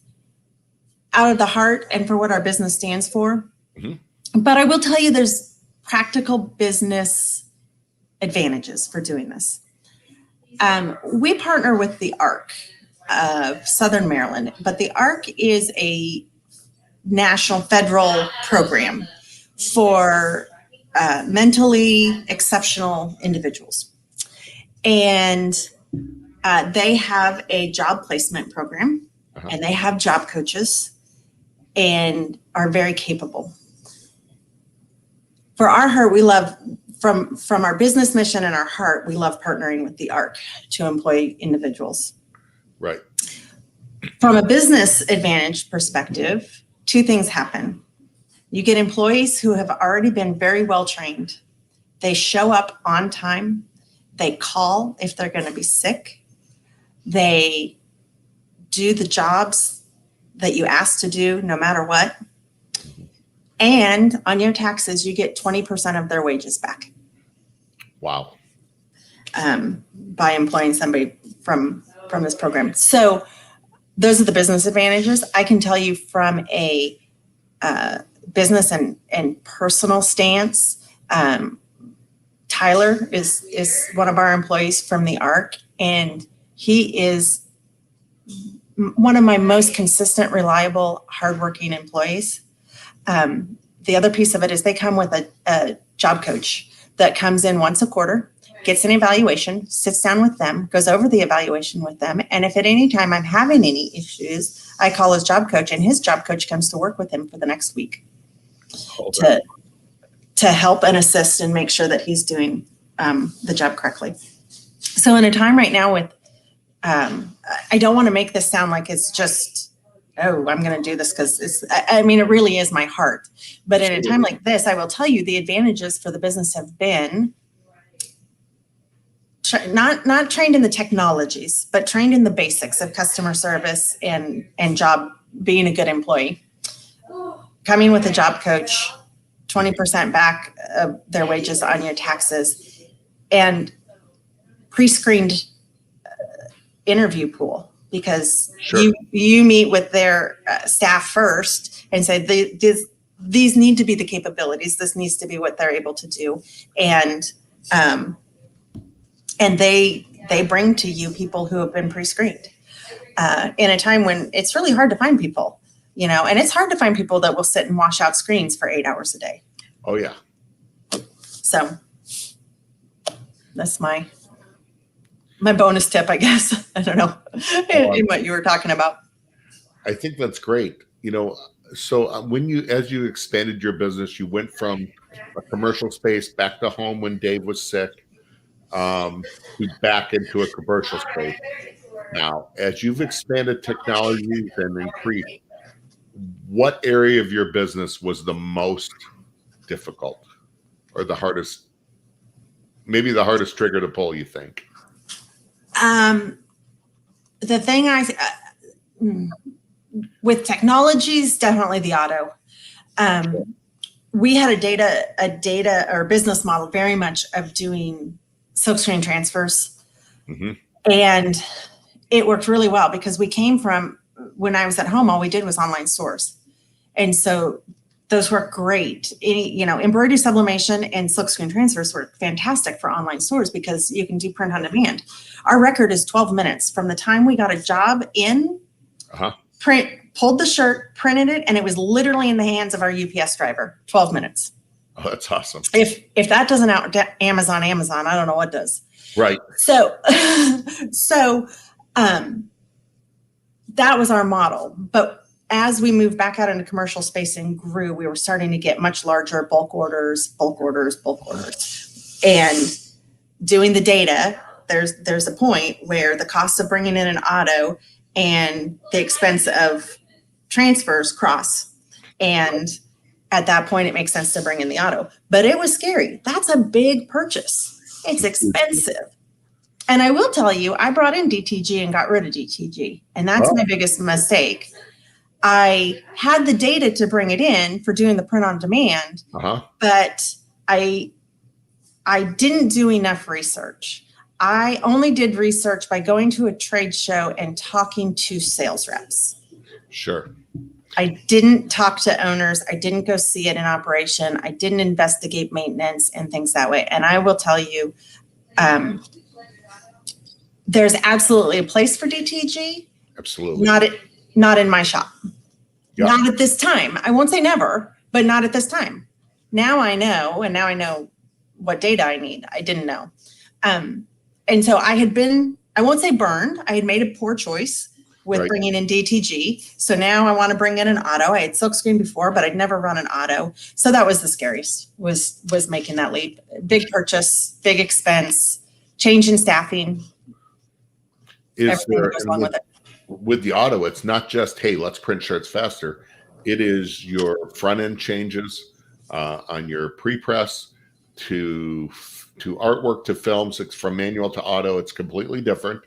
out of the heart and for what our business stands for. Mm-hmm. But I will tell you there's practical business advantages for doing this. We partner with the ARC of Southern Maryland, but the ARC is a national federal program for mentally exceptional individuals. And they have a job placement program, and they have job coaches and are very capable. For our heart, we love, from our business mission and our heart, we love partnering with the ARC to employ individuals. Right. From a business advantage perspective, two things happen. You get employees who have already been very well trained. They show up on time. They call if they're going to be sick. They do the jobs that you ask to do no matter what. And on your taxes, you get 20% of their wages back. Wow. By employing somebody from this program. So those are the business advantages. I can tell you from a business and personal stance, Tyler is one of our employees from the ARC, and he is one of my most consistent, reliable, hardworking employees. The other piece of it is they come with a job coach that comes in once a quarter, gets an evaluation, sits down with them, goes over the evaluation with them. And if at any time I'm having any issues, I call his job coach, and his job coach comes to work with him for the next week to help and assist and make sure that he's doing the job correctly. So in a time right now with, I don't want to make this sound like it's just, oh, I'm going to do this because it really is my heart. But in a time like this, I will tell you the advantages for the business have been not trained in the technologies, but trained in the basics of customer service and job, being a good employee. Coming with a job coach, 20% back of their wages on your taxes, and pre-screened interview pool, because you meet with their staff first and say these need to be the capabilities. This needs to be what they're able to do, and they bring to you people who have been pre-screened in a time when it's really hard to find people, and it's hard to find people that will sit and wash out screens for 8 hours a day. Oh yeah. So that's my bonus tip, I guess. I don't know in what you were talking about. I think that's great. So as you expanded your business, you went from a commercial space back to home when Dave was sick, to back into a commercial space. Now, as you've expanded technologies and increased, what area of your business was the most difficult or the hardest, maybe the hardest trigger to pull, you think? The thing with technologies, definitely the auto. We had a data or business model very much of doing silkscreen transfers. Mm-hmm. And it worked really well because we came from, when I was at home, all we did was online stores. And so those work great. Embroidery sublimation and silkscreen transfers work fantastic for online stores because you can do print on demand. Our record is 12 minutes from the time we got a job in, pulled the shirt, printed it, and it was literally in the hands of our UPS driver. 12 minutes. Oh, that's awesome. If that doesn't out Amazon, I don't know what does. Right. So that was our model. But as we moved back out into commercial space and grew, we were starting to get much larger bulk orders. And doing the data, there's a point where the cost of bringing in an auto and the expense of transfers cross. And at that point, it makes sense to bring in the auto. But it was scary. That's a big purchase. It's expensive. And I will tell you, I brought in DTG and got rid of DTG. And that's my biggest mistake. I had the data to bring it in for doing the print on demand, but I didn't do enough research. I only did research by going to a trade show and talking to sales reps. Sure. I didn't talk to owners. I didn't go see it in operation. I didn't investigate maintenance and things that way. And I will tell you, there's absolutely a place for DTG. Absolutely. Not in my shop. Yep. Not at this time. I won't say never, but not at this time. Now I know, and now I know what data I need. I didn't know. And so I had been, I won't say burned. I had made a poor choice with bringing in DTG. So now I want to bring in an auto. I had silkscreen before, but I'd never run an auto. So that was the scariest, was making that leap. Big purchase, big expense, change in staffing. Everything that goes along with it. With the auto, it's not just, hey, let's print shirts faster. It is your front end changes on your pre-press to artwork to films. It's from manual to auto. It's completely different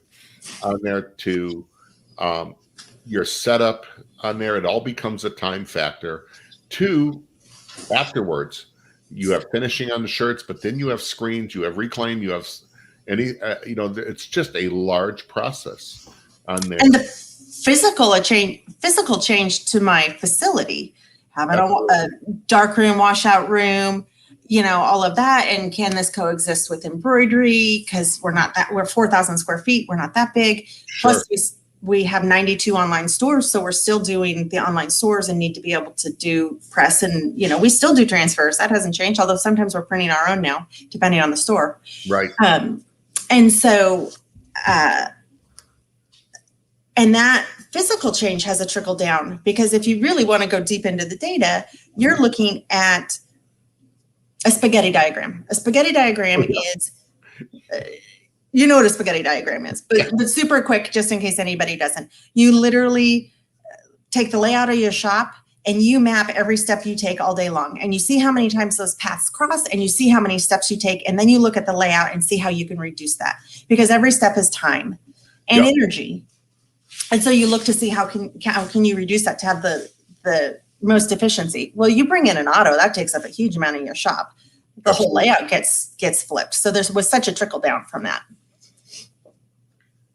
on there to your setup on there. It all becomes a time factor. To afterwards, you have finishing on the shirts, but then you have screens, you have reclaim, you have any, it's just a large process on there. And the physical change to my facility, having a dark room, washout room, all of that. And can this coexist with embroidery? Because we're 4,000 square feet. We're not that big. Sure. Plus we have 92 online stores. So we're still doing the online stores and need to be able to do press. And, we still do transfers. That hasn't changed. Although sometimes we're printing our own now, depending on the store. Right. And so, and that physical change has a trickle down, because if you really want to go deep into the data, you're looking at a spaghetti diagram. A spaghetti diagram is, you know what a spaghetti diagram is, but super quick, just in case anybody doesn't. You literally take the layout of your shop and you map every step you take all day long. And you see how many times those paths cross, and you see how many steps you take. And then you look at the layout and see how you can reduce that, because every step is time and energy. And so you look to see how can you reduce that to have the most efficiency. Well, you bring in an auto, that takes up a huge amount of your shop. The whole layout gets flipped. So there was such a trickle down from that.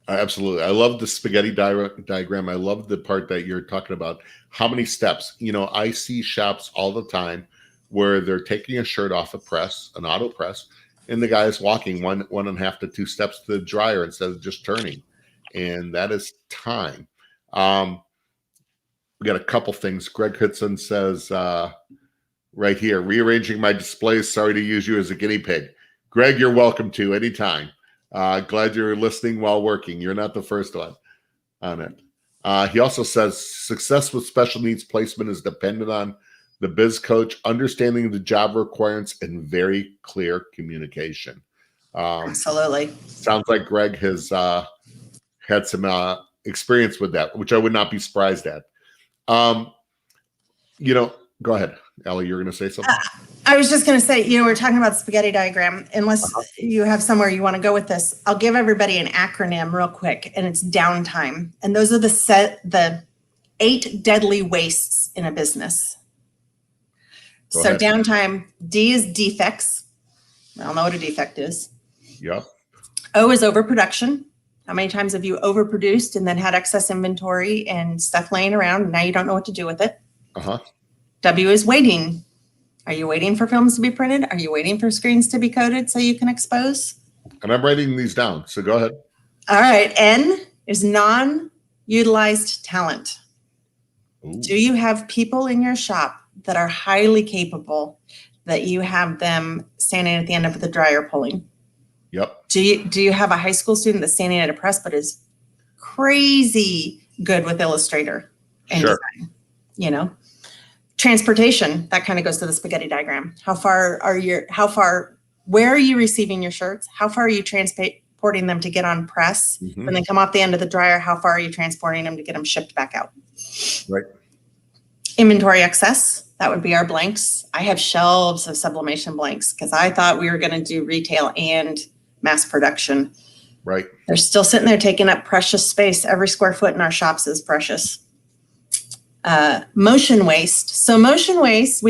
Absolutely. I love the spaghetti diagram. I love the part that you're talking about. How many steps? I see shops all the time where they're taking a shirt off a press, an auto press, and the guy is walking 1.5 to 2 steps to the dryer instead of just turning. And that is time. We got a couple things. Greg Hudson says right here, rearranging my displays. Sorry to use you as a guinea pig. Greg, you're welcome to anytime. Glad you're listening while working. You're not the first one on it. He also says success with special needs placement is dependent on the biz coach understanding the job requirements and very clear communication. Absolutely. Sounds like Greg has had some experience with that, which I would not be surprised at. Go ahead, Ali, you're going to say something? I was just going to say, we're talking about the spaghetti diagram. Unless you have somewhere you want to go with this, I'll give everybody an acronym real quick, and it's downtime. And those are the 8 deadly wastes in a business. Go so ahead. Downtime, D is defects. I don't know what a defect is. Yep. O is overproduction. How many times have you overproduced and then had excess inventory and stuff laying around, and now you don't know what to do with it? W is waiting. Are you waiting for films to be printed? Are you waiting for screens to be coated so you can expose? And I'm writing these down, so go ahead. All right. N is non-utilized talent. Ooh. Do you have people in your shop that are highly capable that you have them standing at the end of the dryer pulling? Yep. Do you have a high school student that's standing at a press but is crazy good with Illustrator and design? Transportation, that kind of goes to the spaghetti diagram. Where are you receiving your shirts? How far are you transporting them to get on press? When they come off the end of the dryer, how far are you transporting them to get them shipped back out? Right. Inventory excess, that would be our blanks. I have shelves of sublimation blanks because I thought we were going to do retail and mass production. Right. They're still sitting there taking up precious space. Every square foot in our shops is precious. Motion waste. So motion waste,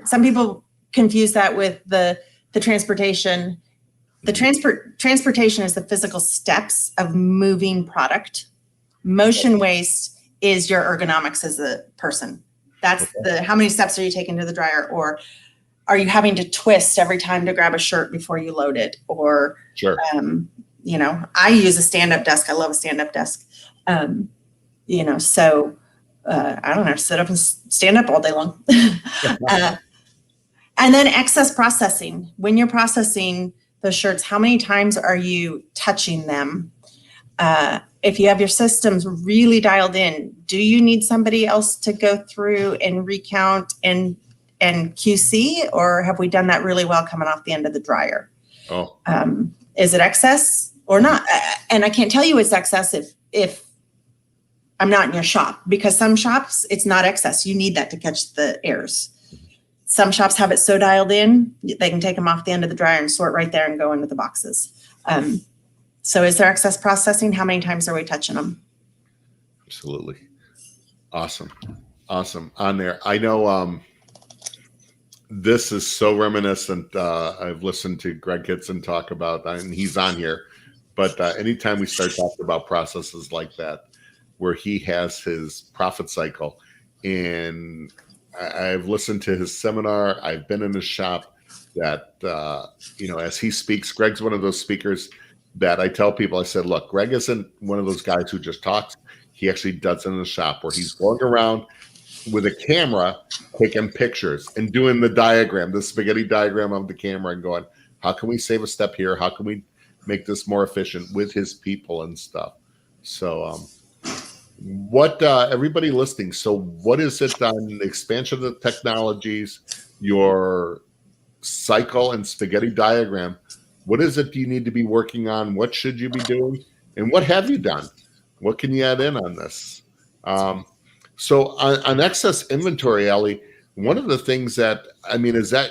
some people confuse that with the transportation. The transportation is the physical steps of moving product. Motion waste is your ergonomics as a person. That's how many steps are you taking to the dryer, or are you having to twist every time to grab a shirt before you load it? Or, sure. I use a stand-up desk. I love a stand-up desk. So I don't have to sit up and stand up all day long. And then excess processing. When you're processing those shirts, how many times are you touching them? If you have your systems really dialed in, do you need somebody else to go through and recount and QC, or have we done that really well coming off the end of the dryer? Oh. Is it excess or not? And I can't tell you it's excess if I'm not in your shop, because some shops, it's not excess. You need that to catch the errors. Some shops have it so dialed in, they can take them off the end of the dryer and sort right there and go into the boxes. So is there excess processing? How many times are we touching them? Absolutely. Awesome. On there. I know this is so reminiscent. I've listened to Greg Kitson talk about, and he's on here, but anytime we start talking about processes like that, where he has his profit cycle, and I've listened to his seminar, I've been in his shop, that, as he speaks, Greg's one of those speakers that I tell people, I said, look, Greg isn't one of those guys who just talks. He actually does it in the shop, where he's going around with a camera, taking pictures and doing the diagram, the spaghetti diagram of the camera, and going, how can we save a step here? How can we make this more efficient with his people and stuff? So what everybody listening, so what is it on the expansion of the technologies, your cycle and spaghetti diagram? What is it you need to be working on? What should you be doing? And what have you done? What can you add in on this? So on excess inventory, Ali, one of the things that,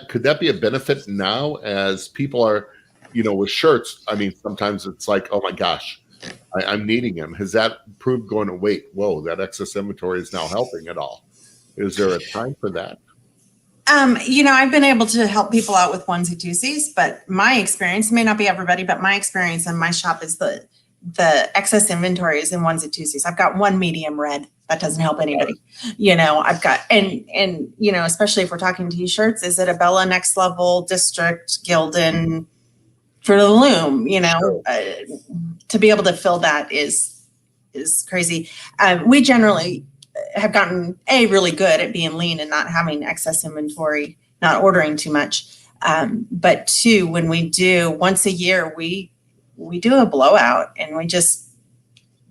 could that be a benefit now as people are, with shirts? Sometimes it's like, oh my gosh, I'm needing them. Has that proved going to wait? Whoa, that excess inventory is now helping at all. Is there a time for that? I've been able to help people out with onesie twosies, but my experience, may not be everybody, but my experience in my shop is the excess inventory is in onesie twosies. I've got one medium red. That doesn't help anybody. I've got, and especially if we're talking t-shirts, is it a Bella Next Level, District, Gildan, Fruit of the Loom, to be able to fill that is crazy. We generally have gotten really good at being lean and not having excess inventory, not ordering too much. But two, when we do once a year, we do a blowout, and we just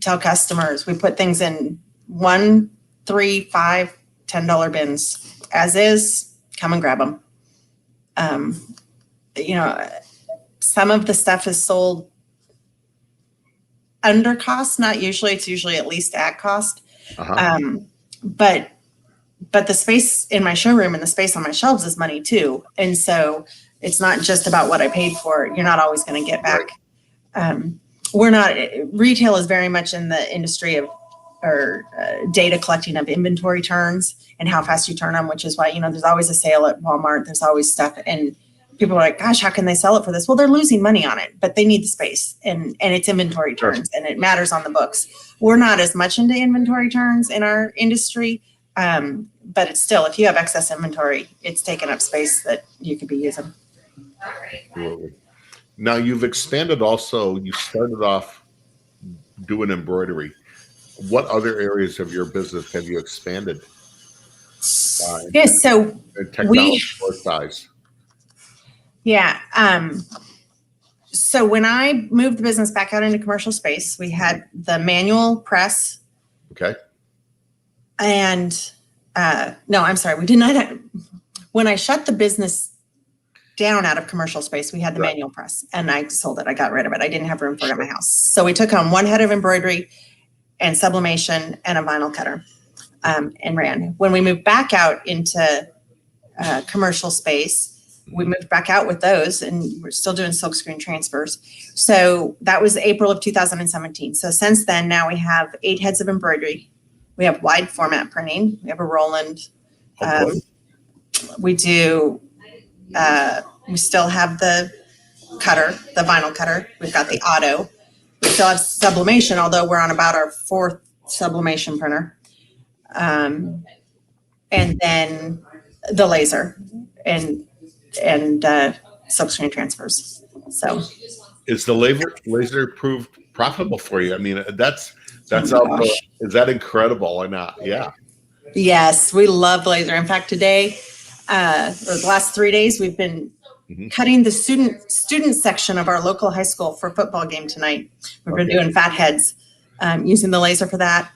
tell customers, we put things in $1, $3, $5, $10 bins as is, come and grab them. Some of the stuff is sold under cost, not usually, it's usually at least at cost. But the space in my showroom and the space on my shelves is money too. And so it's not just about what I paid for. You're not always going to get back. Retail is very much in the industry of data collecting of inventory turns and how fast you turn them, which is why, there's always a sale at Walmart. There's always stuff, and people are like, gosh, how can they sell it for this? Well, they're losing money on it, but they need the space, and it's inventory turns, and it matters on the books. We're not as much into inventory turns in our industry, but it's still, if you have excess inventory, it's taking up space that you could be using. Absolutely. Now you've expanded also, you started off doing embroidery. What other areas of your business have you expanded? Yes, so technology or size. Yeah. So when I moved the business back out into commercial space, we had the manual press. Okay. And no, I'm sorry, we did not have, when I shut the business down out of commercial space, we had the manual press, and I sold it. I got rid of it. I didn't have room for it in my house. So we took on one head of embroidery and sublimation and a vinyl cutter. and ran. When we moved back out into commercial space, we moved back out with those, and we're still doing silkscreen transfers. So that was April of 2017. So since then, now we have 8 heads of embroidery. We have wide format printing. We have a Roland. We do. We still have the cutter, the vinyl cutter. We've got the auto. We still have sublimation, although we're on about our 4th sublimation printer. And then the laser and silkscreen transfers. So is the laser proved profitable for you? I mean, that's is that incredible or not? Yeah. Yes, we love laser. In fact, today, or the last 3 days, we've been cutting the student section of our local high school for football game tonight. We've been doing fat heads, using the laser for that.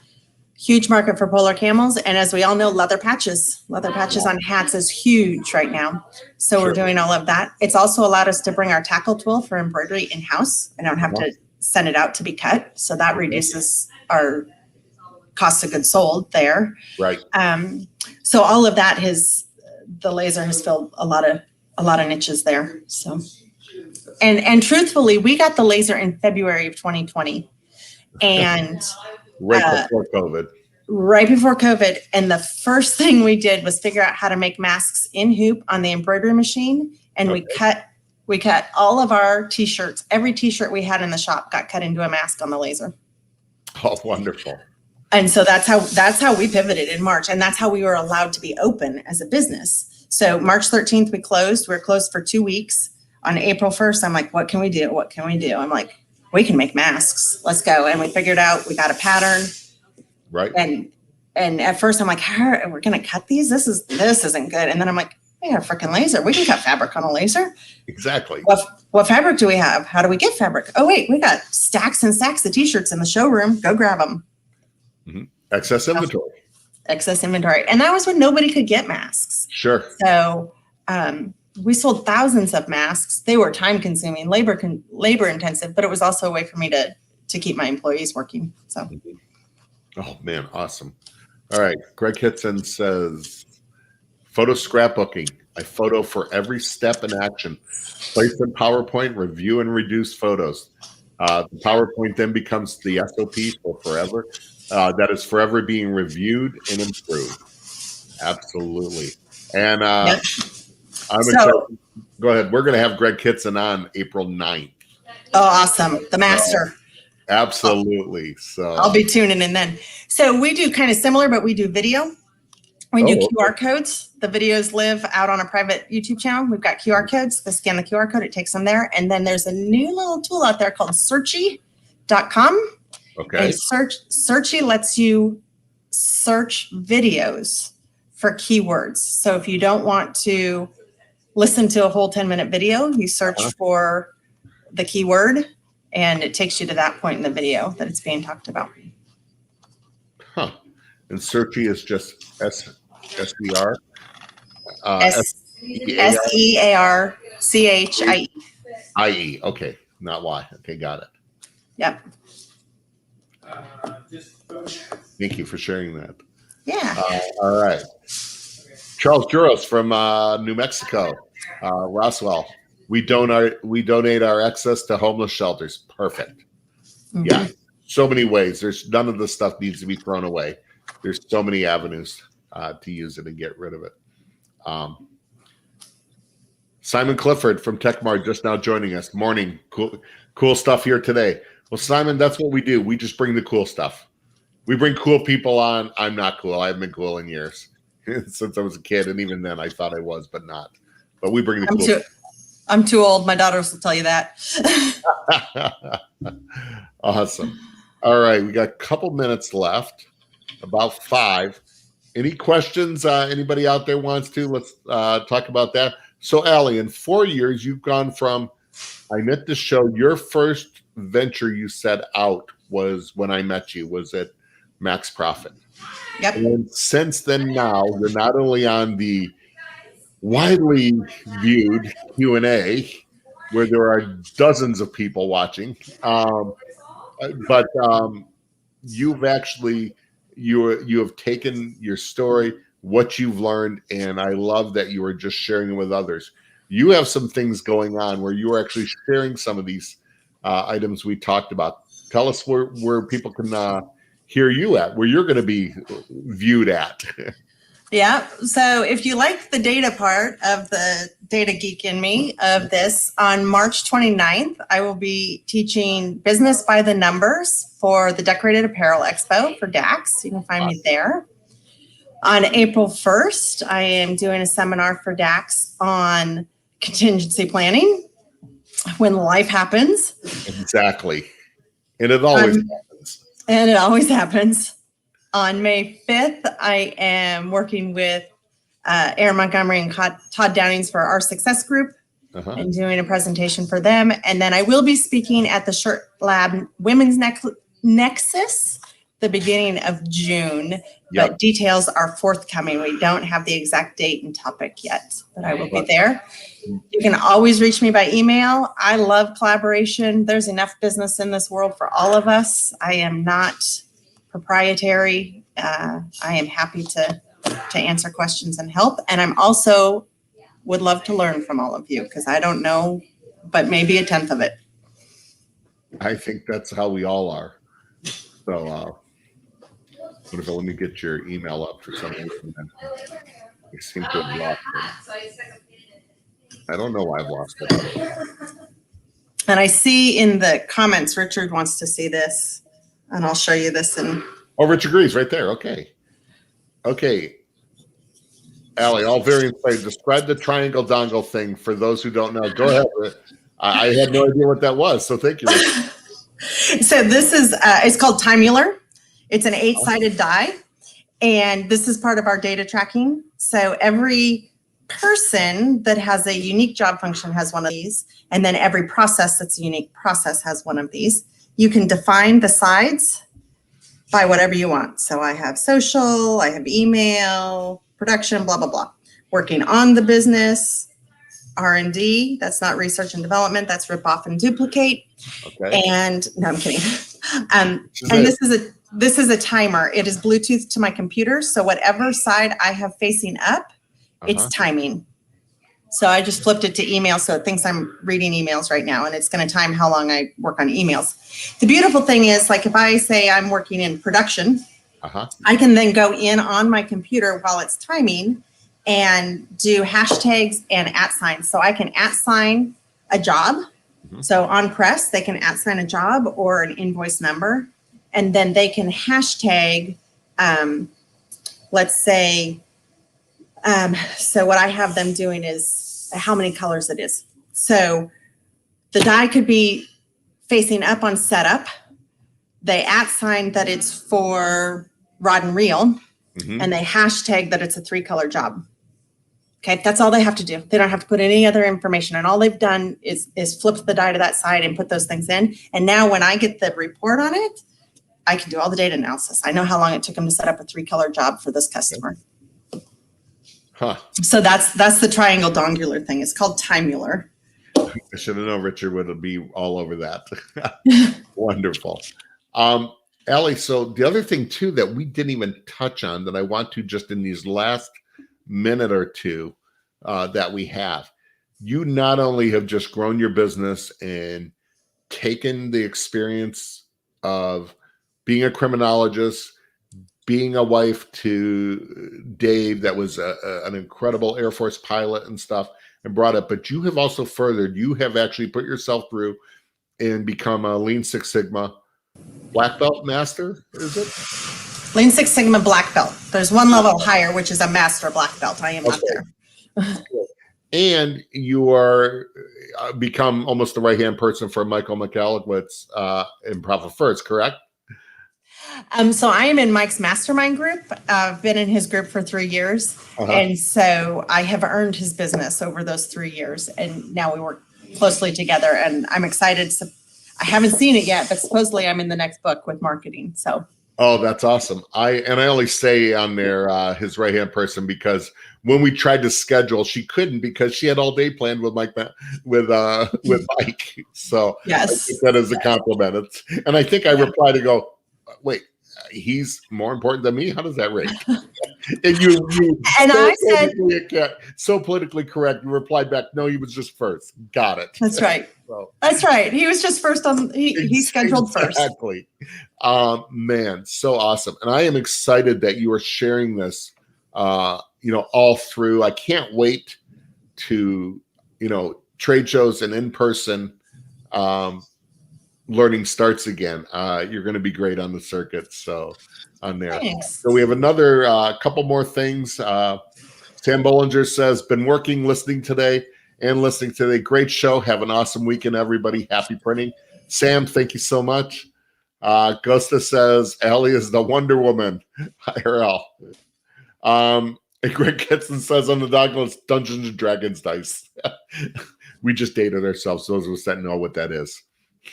Huge market for polar camels. And as we all know, leather patches on hats is huge right now. So we're doing all of that. It's also allowed us to bring our tackle tool for embroidery in-house. I don't have to send it out to be cut. So that reduces our cost of goods sold there. Right. So all of that the laser has filled a lot of niches there. So, and truthfully, we got the laser in February of 2020, and right before COVID. Right before COVID, and the first thing we did was figure out how to make masks in hoop on the embroidery machine, and we cut all of our t-shirts. Every t-shirt we had in the shop got cut into a mask on the laser. Oh, wonderful. And so that's how we pivoted in March, and that's how we were allowed to be open as a business. So March 13th, we closed. We were closed for 2 weeks. On April 1st, I'm like, what can we do? What can we do? I'm like, we can make masks. Let's go. And we figured out, we got a pattern. Right. And at first I'm like, we're going to cut these? This isn't good. And then I'm like, we have a freaking laser. We can cut fabric on a laser. Exactly. What fabric do we have? How do we get fabric? Oh, wait, we got stacks and stacks of t-shirts in the showroom. Go grab them. Excess inventory. And that was when nobody could get masks. Sure. So we sold thousands of masks. They were time consuming, labor intensive, but it was also a way for me to keep my employees working. So. Oh man, awesome. All right. Greg Hitson says, photo scrapbooking. I photo for every step in action. Place in PowerPoint, review and reduce photos. The PowerPoint then becomes the SOP for forever. That is forever being reviewed and improved. Absolutely. And I'm excited. Go ahead. We're going to have Greg Hitson on April 9th. Oh, awesome. The master. Absolutely. So I'll be tuning in then. So we do kind of similar, but we do video. We do QR codes. The videos live out on a private YouTube channel. We've got QR codes. They scan the QR code. It takes them there. And then there's a new little tool out there called Searchy.com. Okay. And Searchy lets you search videos for keywords. So if you don't want to listen to a whole 10-minute video, you search for the keyword, and it takes you to that point in the video that it's being talked about. Huh. And Searchy is just S-E-R? S-E-A-R-C-H-I-E. I-E. Okay. Not Y. Okay. Got it. Yep. Thank you for sharing that. Yeah. All right. Charles Juros from New Mexico, Roswell. We donate our excess to homeless shelters. Perfect. Yeah. So many ways. There's none of this stuff needs to be thrown away. There's so many avenues to use it and get rid of it. Simon Clifford from TechMart just now joining us. Morning. Cool stuff here today. Well, Simon, that's what we do. We just bring the cool stuff. We bring cool people on. I'm not cool. I haven't been cool in years since I was a kid. And even then I thought I was, but not. But we bring the cool stuff. I'm too old. My daughters will tell you that. Awesome. All right. We got a couple minutes left, about 5. Any questions anybody out there wants to? Let's talk about that. So, Ali, in 4 years, you've gone from, I met the show, your first venture you set out was when I met you, was at Max Profit. Yep. And since then now, you're not only on the widely viewed Q&A, where there are dozens of people watching, but you've actually you have taken your story, what you've learned, and I love that you are just sharing it with others. You have some things going on where you are actually sharing some of these items we talked about. Tell us where people can hear you at, where you're going to be viewed at. Yeah. So if you like the data part of the data geek in me of this, on March 29th, I will be teaching business by the numbers for the Decorated Apparel Expo for DAX. You can find me there. On April 1st, I am doing a seminar for DAX on contingency planning when life happens. Exactly. And it always happens. And it always happens. On May 5th, I am working with Aaron Montgomery and Todd Downings for our Success Group and doing a presentation for them. And then I will be speaking at the Shirt Lab Women's Nexus the beginning of June, but details are forthcoming. We don't have the exact date and topic yet, but I will be there. You can always reach me by email. I love collaboration. There's enough business in this world for all of us. I am not proprietary. I am happy to answer questions and help. And I'm also would love to learn from all of you because I don't know, but maybe a tenth of it. I think that's how we all are. So let me get your email up for some reason. I seem to have lost it. I don't know why I've lost it. And I see in the comments, Richard wants to see this. And I'll show you this. Richard agrees right there. Okay. Ali, all very inspired. Describe the triangle dongle thing for those who don't know. Go ahead. I had no idea what that was. So thank you. So this is, it's called Timular. It's an 8-sided die. And this is part of our data tracking. So every person that has a unique job function has one of these. And then every process that's a unique process has one of these. You can define the sides by whatever you want. So I have social, I have email, production, blah, blah, blah. Working on the business, R&D, that's not research and development, that's rip off and duplicate. Okay. And no, I'm kidding. And this is a timer. It is Bluetooth to my computer. So whatever side I have facing up, it's timing. So I just flipped it to email. So it thinks I'm reading emails right now, and it's going to time how long I work on emails. The beautiful thing is, like if I say I'm working in production, I can then go in on my computer while it's timing and do hashtags and @signs. So I can @sign a job. So on press, they can @sign a job or an invoice number. And then they can hashtag, let's say, so what I have them doing is how many colors it is. So the die could be facing up on setup. They @sign that it's for rod and reel, and they hashtag that it's a 3-color job. Okay, that's all they have to do. They don't have to put any other information. And all they've done is flip the die to that side and put those things in. And now when I get the report on it, I can do all the data analysis. I know how long it took them to set up a 3-color job for this customer. So that's the triangle dongular thing. It's called Timular. I should have known Richard would be all over that. Wonderful. Ali, so the other thing too that we didn't even touch on that I want to just in these last minute or two that we have, you not only have just grown your business and taken the experience of being a criminologist, being a wife to Dave that was an incredible Air Force pilot and stuff, and brought it, but you have also furthered, you have actually put yourself through and become a Lean Six Sigma black belt master, is it? Lean Six Sigma black belt. There's one level higher, which is a master black belt. I am not there. And you are become almost the right-hand person for Michael Michalowicz in Profit First, correct? So I am in Mike's mastermind group. I've been in his group for 3 years. And so I have earned his business over those 3 years. And now we work closely together, and I'm excited. I haven't seen it yet, but supposedly I'm in the next book with marketing. So. Oh, that's awesome. I only say on there his right-hand person because when we tried to schedule, she couldn't because she had all day planned with Mike with Mike. So yes, I think that is a compliment. And I think I replied to go, wait, he's more important than me. How does that rate? And you and so I said, so politically correct. You replied back, no, he was just first. Got it. That's right. So, that's right. He was just first on. He scheduled first. Exactly. Man, so awesome. And I am excited that you are sharing this. All through. I can't wait to trade shows and in person. Learning starts again. You're going to be great on the circuit. So on there. Thanks. So we have another couple more things. Sam Bollinger says, been listening today. Great show. Have an awesome weekend, everybody. Happy printing. Sam, thank you so much. Gusta says, Ali is the Wonder Woman. IRL. And Greg Kitson says on the Douglas Dungeons and Dragons dice. We just dated ourselves. Those of us that know what that is.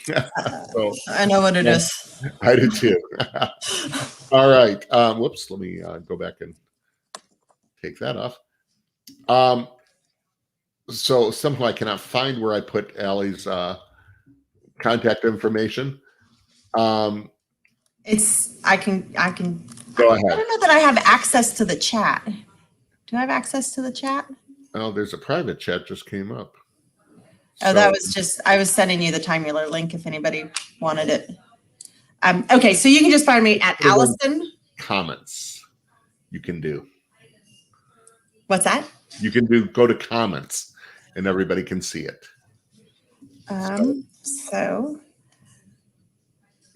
So, I know what it is. I do too. All right. Whoops. Let me go back and take that off. So somehow I cannot find where I put Ali's contact information. I can Go ahead. I don't know that I have access to the chat. Do I have access to the chat? Oh, there's a private chat just came up. Oh, that was just, I was sending you the Timular link if anybody wanted it. Okay, so you can just find me at Allison. Comments. You can do. What's that? You can go to comments and everybody can see it. So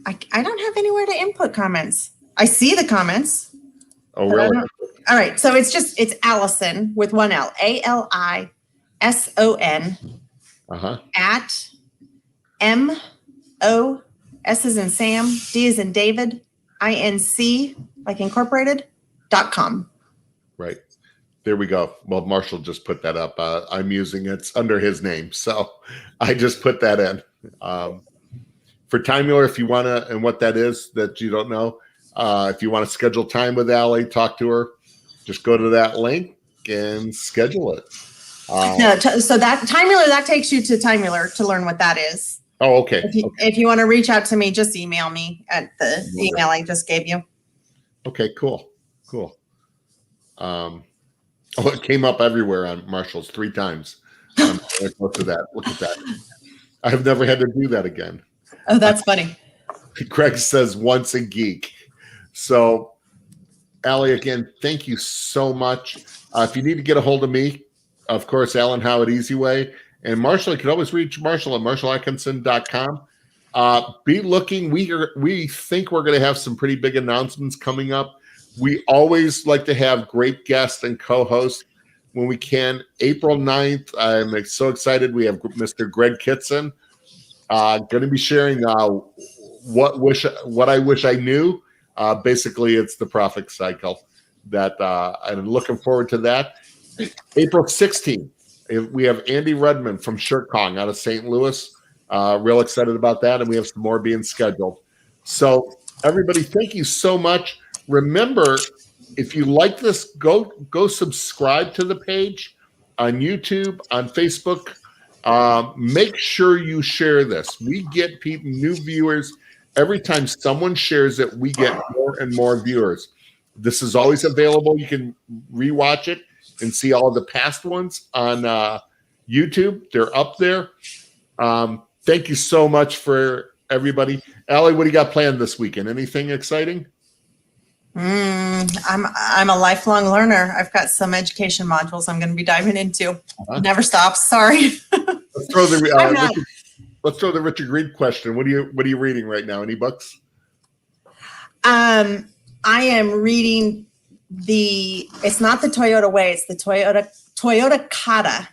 I don't have anywhere to input comments. I see the comments. Oh, really? All right, so it's Allison with one L, ALISON. At MO, S is in Sam, D is in David, INC, like incorporated.com. Right. There we go. Well, Marshall just put that up. I'm using it's under his name. So I just put that in. For Timular, if you want to, and what that is that you don't know, if you want to schedule time with Ali, talk to her, just go to that link and schedule it. So that Timular, that takes you to Timular to learn what that is. Oh, okay. If you want to reach out to me, just email me at the email I just gave you. Okay, cool. It came up everywhere on Marshall's 3 times. Look at that. I have never had to do that again. Oh, that's funny. Greg says once a geek. So, Ali, again, thank you so much. If you need to get a hold of me, of course, Alan Howard Easy Way. And Marshall, you can always reach Marshall at marshallatkinson.com. Be looking. We think we're going to have some pretty big announcements coming up. We always like to have great guests and co-hosts when we can. April 9th, I'm so excited. We have Mr. Greg Kitson going to be sharing what I wish I knew. Basically, it's the profit cycle. I'm looking forward to that. April 16th, we have Andy Redmond from Shirt Kong out of St. Louis. Real excited about that, and we have some more being scheduled. So, everybody, thank you so much. Remember, if you like this, go subscribe to the page on YouTube, on Facebook. Make sure you share this. We get new viewers. Every time someone shares it, we get more and more viewers. This is always available. You can rewatch it and see all of the past ones on YouTube. They're up there. Thank you so much for everybody. Ali, what do you got planned this weekend? Anything exciting? I'm a lifelong learner. I've got some education modules I'm going to be diving into. Never stops. Sorry. Let's throw the Richard Reed question. What are you reading right now? Any books? I am reading it's not the Toyota Way, it's the Toyota Kata,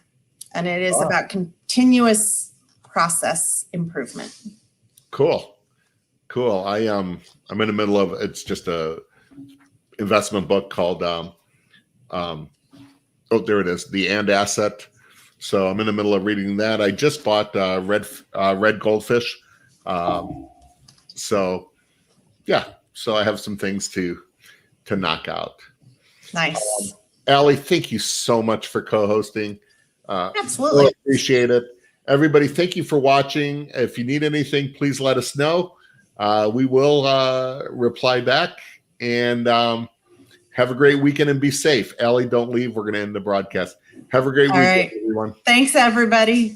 and it is about continuous process improvement. Cool. I'm in the middle of it's just a investment book called there it is, The And Asset. So I'm in the middle of reading that. I just bought Red Goldfish. So I have some things to knock out. Nice. Ali, thank you so much for co-hosting. Absolutely. Really appreciate it. Everybody, thank you for watching. If you need anything, please let us know. we will reply back, and have a great weekend and be safe. Allie, don't leave. We're going to end the broadcast. Have a great All weekend, right. everyone. Thanks, everybody.